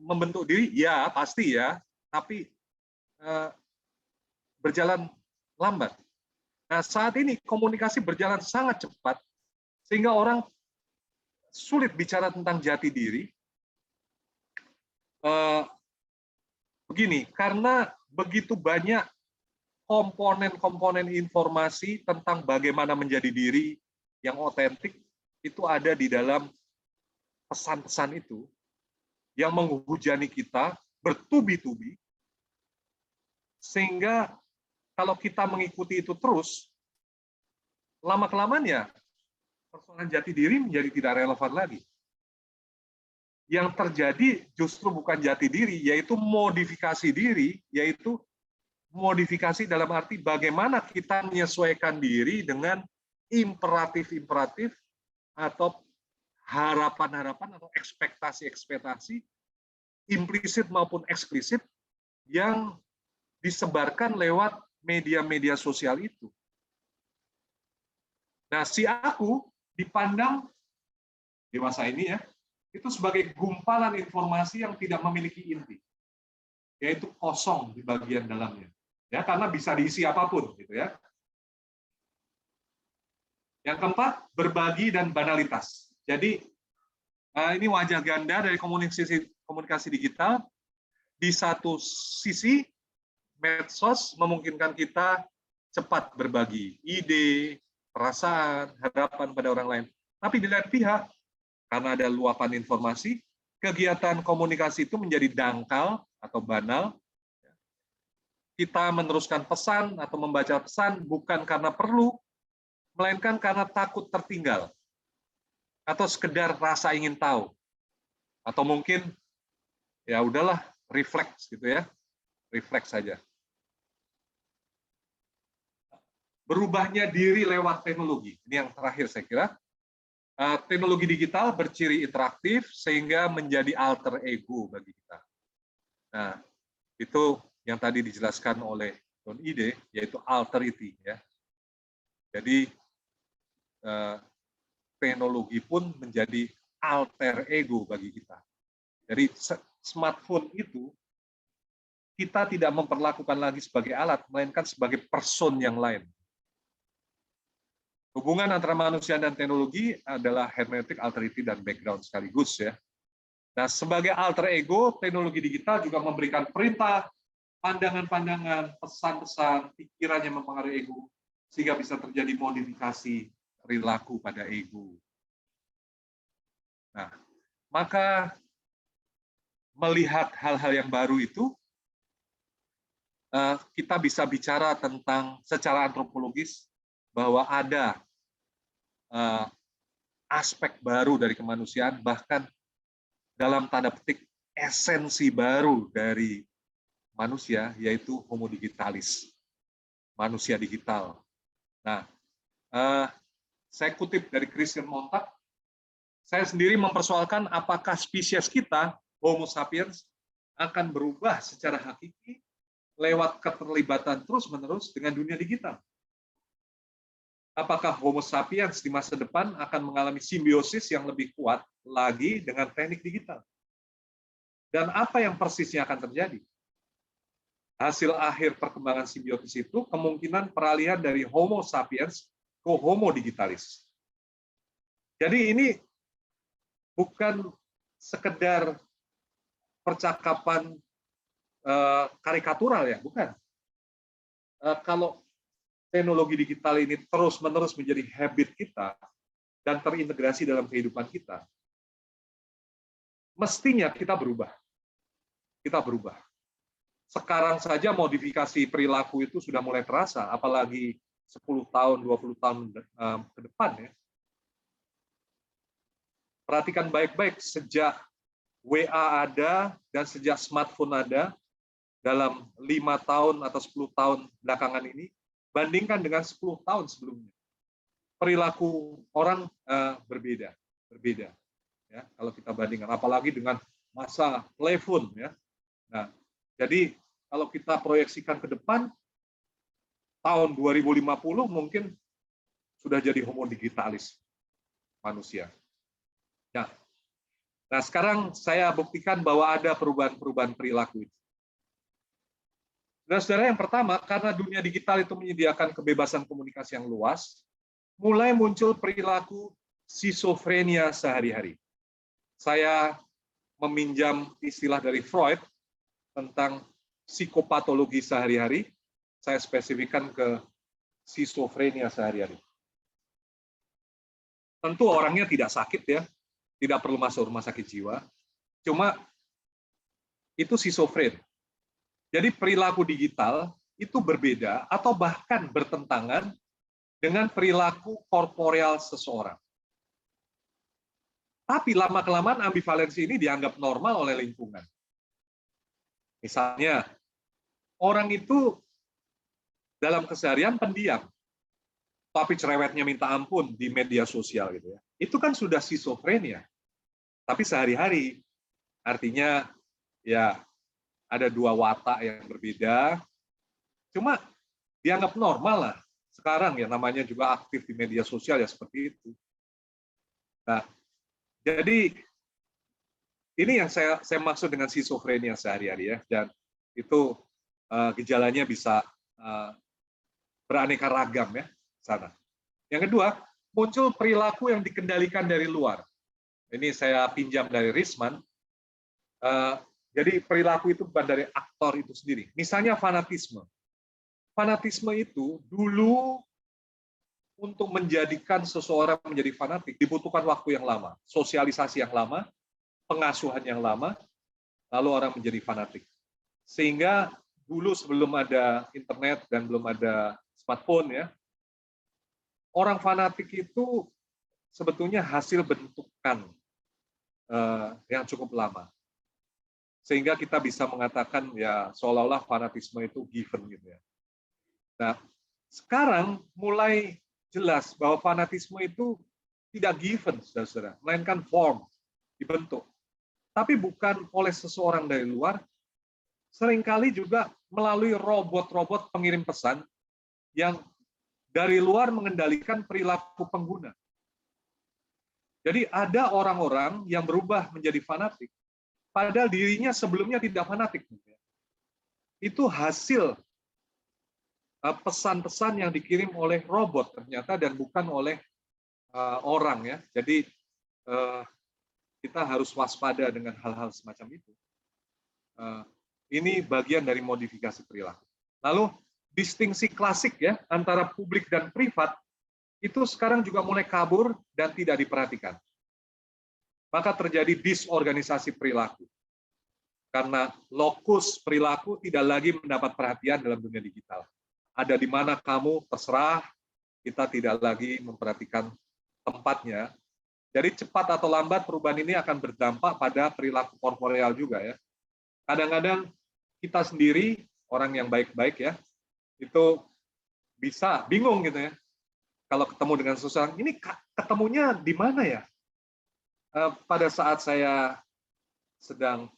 membentuk diri? Ya, pasti ya. Tapi berjalan lambat. Nah, saat ini komunikasi berjalan sangat cepat, sehingga orang sulit bicara tentang jati diri. Begini, karena begitu banyak komponen-komponen informasi tentang bagaimana menjadi diri yang otentik itu ada di dalam pesan-pesan itu yang menghujani kita bertubi-tubi, sehingga kalau kita mengikuti itu terus, lama-kelamaan ya persoalan jati diri menjadi tidak relevan lagi. Yang terjadi justru bukan jati diri, yaitu modifikasi diri, yaitu modifikasi dalam arti bagaimana kita menyesuaikan diri dengan imperatif-imperatif atau harapan-harapan atau ekspektasi-ekspektasi implisit maupun eksplisit yang disebarkan lewat media-media sosial itu. Nah, si aku dipandang dewasa ini ya, itu sebagai gumpalan informasi yang tidak memiliki inti, yaitu kosong di bagian dalamnya. Ya, karena bisa diisi apapun gitu ya. Yang keempat, berbagi dan banalitas. Jadi ini wajah ganda dari komunikasi digital. Di satu sisi, medsos memungkinkan kita cepat berbagi ide, perasaan, harapan pada orang lain. Tapi di lain pihak, karena ada luapan informasi, kegiatan komunikasi itu menjadi dangkal atau banal. Kita meneruskan pesan atau membaca pesan bukan karena perlu, melainkan karena takut tertinggal, atau sekedar rasa ingin tahu, atau mungkin ya udahlah refleks gitu ya, refleks saja. Berubahnya diri lewat teknologi, ini yang terakhir saya kira. Teknologi digital berciri interaktif sehingga menjadi alter ego bagi kita. Nah, itu yang tadi dijelaskan oleh Don Ide, yaitu alterity ya. Jadi teknologi pun menjadi alter ego bagi kita. Jadi smartphone itu kita tidak memperlakukan lagi sebagai alat, melainkan sebagai person yang lain. Hubungan antara manusia dan teknologi adalah hermeneutik, alterity, dan background sekaligus ya. Nah, sebagai alter ego, teknologi digital juga memberikan perintah, pandangan-pandangan, pesan-pesan, pikiran yang mempengaruhi ego, sehingga bisa terjadi modifikasi perilaku pada ego. Nah, maka melihat hal-hal yang baru itu, kita bisa bicara tentang secara antropologis bahwa ada aspek baru dari kemanusiaan, bahkan dalam tanda petik esensi baru dari manusia, yaitu homo digitalis, manusia digital. Nah, saya kutip dari Christian Montag, saya sendiri mempersoalkan apakah spesies kita, Homo sapiens, akan berubah secara hakiki lewat keterlibatan terus-menerus dengan dunia digital. Apakah Homo sapiens di masa depan akan mengalami simbiosis yang lebih kuat lagi dengan teknik digital? Dan apa yang persisnya akan terjadi? Hasil akhir perkembangan simbiosis itu kemungkinan peralihan dari Homo sapiens ke Homo digitalis. Jadi ini bukan sekedar percakapan karikatural ya, bukan. Kalau teknologi digital ini terus-menerus menjadi habit kita dan terintegrasi dalam kehidupan kita, mestinya kita berubah. Kita berubah. Sekarang saja modifikasi perilaku itu sudah mulai terasa, apalagi 10 tahun, 20 tahun ke depan ya. Perhatikan baik-baik, sejak WA ada dan sejak smartphone ada, dalam 5 tahun atau 10 tahun belakangan ini, bandingkan dengan 10 tahun sebelumnya. Perilaku orang berbeda. Ya, kalau kita bandingkan, apalagi dengan masa telepon ya. Nah, jadi kalau kita proyeksikan ke depan, tahun 2050 mungkin sudah jadi homo digitalis manusia. Nah, sekarang saya buktikan bahwa ada perubahan-perubahan perilaku itu. Dan saudara, yang pertama, karena dunia digital itu menyediakan kebebasan komunikasi yang luas, mulai muncul perilaku skizofrenia sehari-hari. Saya meminjam istilah dari Freud tentang psikopatologi sehari-hari, saya spesifikkan ke skizofrenia sehari-hari. Tentu orangnya tidak sakit ya, tidak perlu masuk rumah sakit jiwa. Cuma itu schizofren. Jadi perilaku digital itu berbeda atau bahkan bertentangan dengan perilaku korporeal seseorang. Tapi lama-kelamaan ambivalensi ini dianggap normal oleh lingkungan. Misalnya, orang itu dalam keseharian pendiam, tapi cerewetnya minta ampun di media sosial gitu ya. Itu kan sudah schizofrenia. Tapi sehari-hari, artinya ya ada dua watak yang berbeda. Cuma dianggap normal lah. Sekarang ya namanya juga aktif di media sosial ya seperti itu. Nah, jadi ini yang saya maksud dengan schizofrenia sehari-hari ya, dan itu gejalanya bisa beraneka ragam ya sana. Yang kedua, muncul perilaku yang dikendalikan dari luar. Ini saya pinjam dari Risman. Jadi perilaku itu bukan dari aktor itu sendiri. Misalnya fanatisme. Fanatisme itu dulu untuk menjadikan seseorang menjadi fanatik dibutuhkan waktu yang lama, sosialisasi yang lama, pengasuhan yang lama, lalu orang menjadi fanatik. Sehingga dulu sebelum ada internet dan belum ada smartphone ya, orang fanatik itu sebetulnya hasil bentukan yang cukup lama. Sehingga kita bisa mengatakan ya seolah-olah fanatisme itu given gitu ya. Nah, sekarang mulai jelas bahwa fanatisme itu tidak given, saudara-saudara, melainkan form, dibentuk. Tapi bukan oleh seseorang dari luar, seringkali juga melalui robot-robot pengirim pesan yang dari luar mengendalikan perilaku pengguna. Jadi ada orang-orang yang berubah menjadi fanatik, padahal dirinya sebelumnya tidak fanatik. Itu hasil pesan-pesan yang dikirim oleh robot ternyata dan bukan oleh orang ya. Jadi kita harus waspada dengan hal-hal semacam itu. Ini bagian dari modifikasi perilaku. Lalu distingsi klasik ya antara publik dan privat itu sekarang juga mulai kabur dan tidak diperhatikan. Maka terjadi disorganisasi perilaku. Karena lokus perilaku tidak lagi mendapat perhatian dalam dunia digital. Ada di mana kamu terserah, kita tidak lagi memperhatikan tempatnya. Jadi cepat atau lambat perubahan ini akan berdampak pada perilaku korporeal juga ya. Kadang-kadang kita sendiri, orang yang baik-baik ya, itu bisa bingung gitu ya. Kalau ketemu dengan seseorang, ini ketemunya di mana ya? Pada saat saya sedang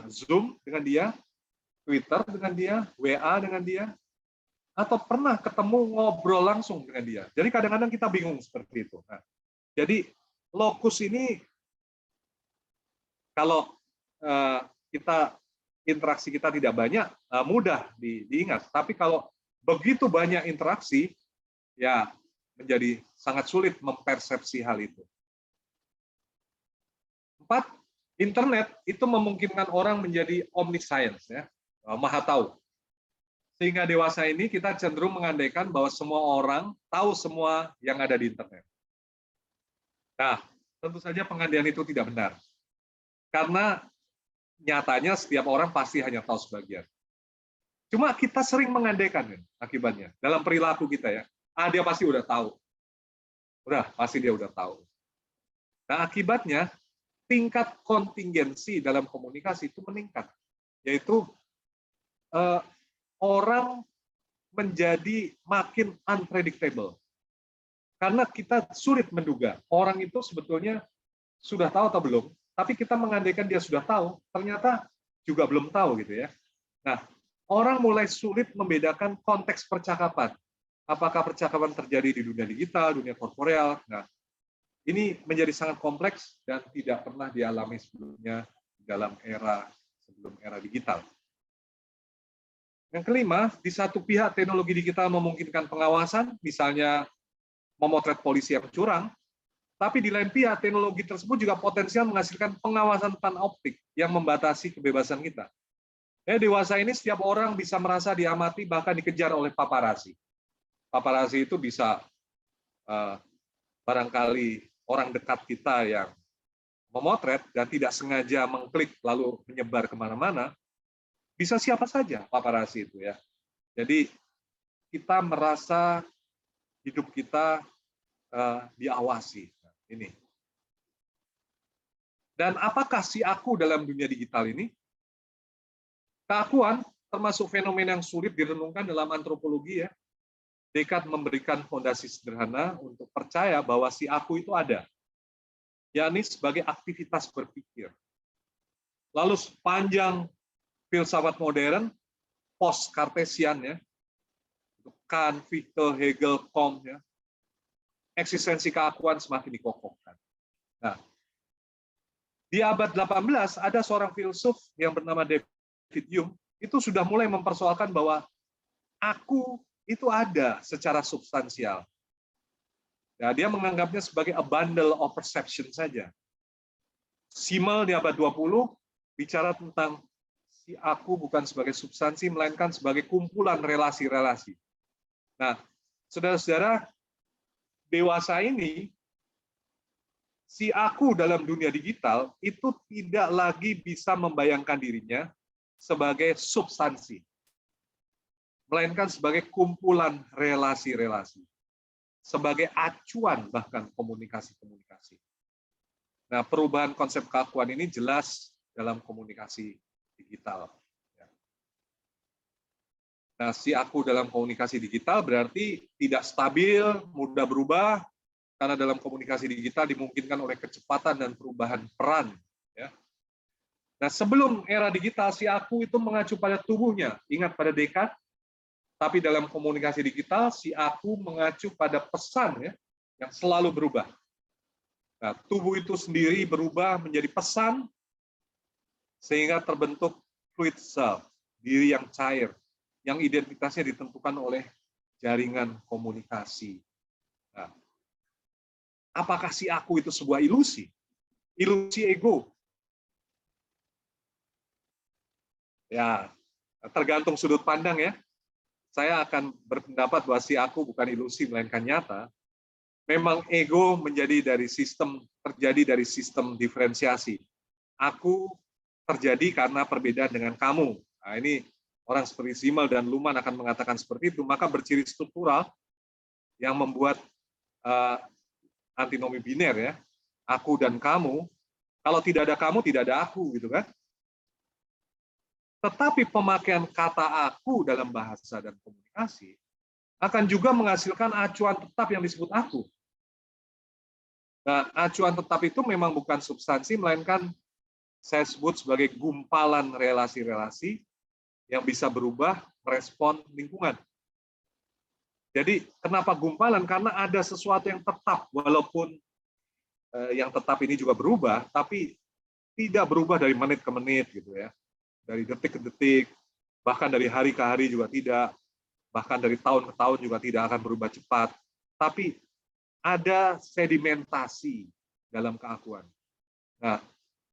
Zoom dengan dia, Twitter dengan dia, WA dengan dia, atau pernah ketemu ngobrol langsung dengan dia. Jadi kadang-kadang kita bingung seperti itu. Nah, jadi lokus ini kalau interaksi kita tidak banyak, mudah diingat. Tapi kalau begitu banyak interaksi, ya menjadi sangat sulit mempersepsi hal itu. 4, internet itu memungkinkan orang menjadi omniscience, ya, maha tahu. Sehingga dewasa ini kita cenderung mengandaikan bahwa semua orang tahu semua yang ada di internet. Nah, tentu saja pengandaian itu tidak benar. Karena nyatanya setiap orang pasti hanya tahu sebagian. Cuma kita sering mengandaikan akibatnya dalam perilaku kita ya. Dia pasti udah tahu. Pasti dia udah tahu. Nah, akibatnya tingkat kontingensi dalam komunikasi itu meningkat. Yaitu orang menjadi makin unpredictable. Karena kita sulit menduga orang itu sebetulnya sudah tahu atau belum, tapi kita mengandaikan dia sudah tahu, ternyata juga belum tahu gitu ya. Nah, orang mulai sulit membedakan konteks percakapan. Apakah percakapan terjadi di dunia digital, dunia korporeal. Nah, ini menjadi sangat kompleks dan tidak pernah dialami sebelumnya dalam sebelum era digital. Yang kelima, di satu pihak teknologi digital memungkinkan pengawasan, misalnya memotret polisi yang curang, tapi di lain pihak teknologi tersebut juga potensial menghasilkan pengawasan panoptik yang membatasi kebebasan kita. Dewasa ini setiap orang bisa merasa diamati bahkan dikejar oleh paparazzi. Paparazzi itu bisa barangkali orang dekat kita yang memotret dan tidak sengaja mengklik lalu menyebar kemana-mana, bisa siapa saja paparazzi itu ya. Jadi kita merasa hidup kita diawasi. Ini. Dan apakah si aku dalam dunia digital ini? Keakuan termasuk fenomena yang sulit direnungkan dalam antropologi ya. Descartes memberikan fondasi sederhana untuk percaya bahwa si aku itu ada, yakni sebagai aktivitas berpikir. Lalu sepanjang filsafat modern, post-Kartesian ya, Kant, Fichte, Hegel, Comte, ya, eksistensi keakuan semakin dikokohkan. Nah, di abad 18 ada seorang filsuf yang bernama David Hume, itu sudah mulai mempersoalkan bahwa aku itu ada secara substansial. Nah, dia menganggapnya sebagai a bundle of perception saja. Simmel di abad 20 bicara tentang si aku bukan sebagai substansi, melainkan sebagai kumpulan relasi-relasi. Nah, saudara-saudara, dewasa ini, si aku dalam dunia digital itu tidak lagi bisa membayangkan dirinya sebagai substansi, melainkan sebagai kumpulan relasi-relasi, sebagai acuan bahkan komunikasi-komunikasi. Nah, perubahan konsep keakuan ini jelas dalam komunikasi digital. Nah, si aku dalam komunikasi digital berarti tidak stabil, mudah berubah, karena dalam komunikasi digital dimungkinkan oleh kecepatan dan perubahan peran. Ya. Nah, sebelum era digital, si aku itu mengacu pada tubuhnya. Ingat pada Descartes, tapi dalam komunikasi digital, si aku mengacu pada pesan ya, yang selalu berubah. Nah, tubuh itu sendiri berubah menjadi pesan, sehingga terbentuk fluid self, diri yang cair, yang identitasnya ditentukan oleh jaringan komunikasi. Nah, apakah si aku itu sebuah ilusi? Ilusi ego? Ya, tergantung sudut pandang ya. Saya akan berpendapat bahwa si aku bukan ilusi melainkan nyata. Memang ego terjadi dari sistem diferensiasi. Aku terjadi karena perbedaan dengan kamu. Nah, ini orang seperti Simmel dan Luhmann akan mengatakan seperti itu, maka berciri struktural yang membuat antinomi biner ya, aku dan kamu. Kalau tidak ada kamu, tidak ada aku, gitu kan? Tetapi pemakaian kata aku dalam bahasa dan komunikasi akan juga menghasilkan acuan tetap yang disebut aku. Nah, acuan tetap itu memang bukan substansi, melainkan saya sebut sebagai gumpalan relasi-relasi yang bisa berubah merespon lingkungan. Jadi, kenapa gumpalan? Karena ada sesuatu yang tetap, walaupun yang tetap ini juga berubah, tapi tidak berubah dari menit ke menit, gitu ya. Dari detik ke detik, bahkan dari hari ke hari juga tidak, bahkan dari tahun ke tahun juga tidak akan berubah cepat. Tapi ada sedimentasi dalam keakuan. Nah,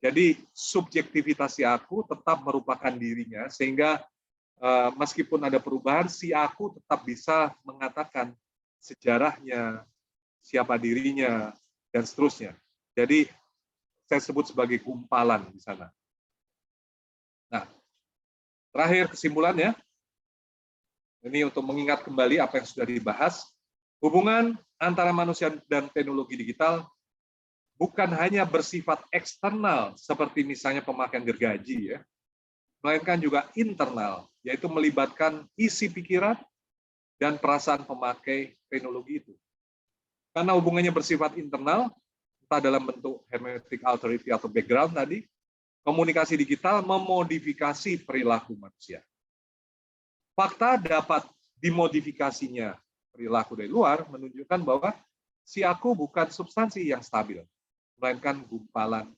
jadi subjektivitas si aku tetap merupakan dirinya, sehingga meskipun ada perubahan, si aku tetap bisa mengatakan sejarahnya, siapa dirinya, dan seterusnya. Jadi saya sebut sebagai gumpalan di sana. Nah, terakhir kesimpulannya, ini untuk mengingat kembali apa yang sudah dibahas, hubungan antara manusia dan teknologi digital bukan hanya bersifat eksternal, seperti misalnya pemakaian gergaji, ya, melainkan juga internal, yaitu melibatkan isi pikiran dan perasaan pemakai teknologi itu. Karena hubungannya bersifat internal, entah dalam bentuk hermeneutic authority atau background tadi, komunikasi digital memodifikasi perilaku manusia. Fakta dapat dimodifikasinya perilaku dari luar menunjukkan bahwa si aku bukan substansi yang stabil, melainkan gumpalan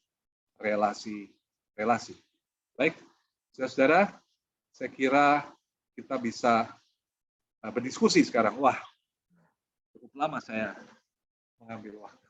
relasi-relasi. Baik, saudara-saudara, saya kira kita bisa berdiskusi sekarang. Wah, cukup lama saya mengambil waktu.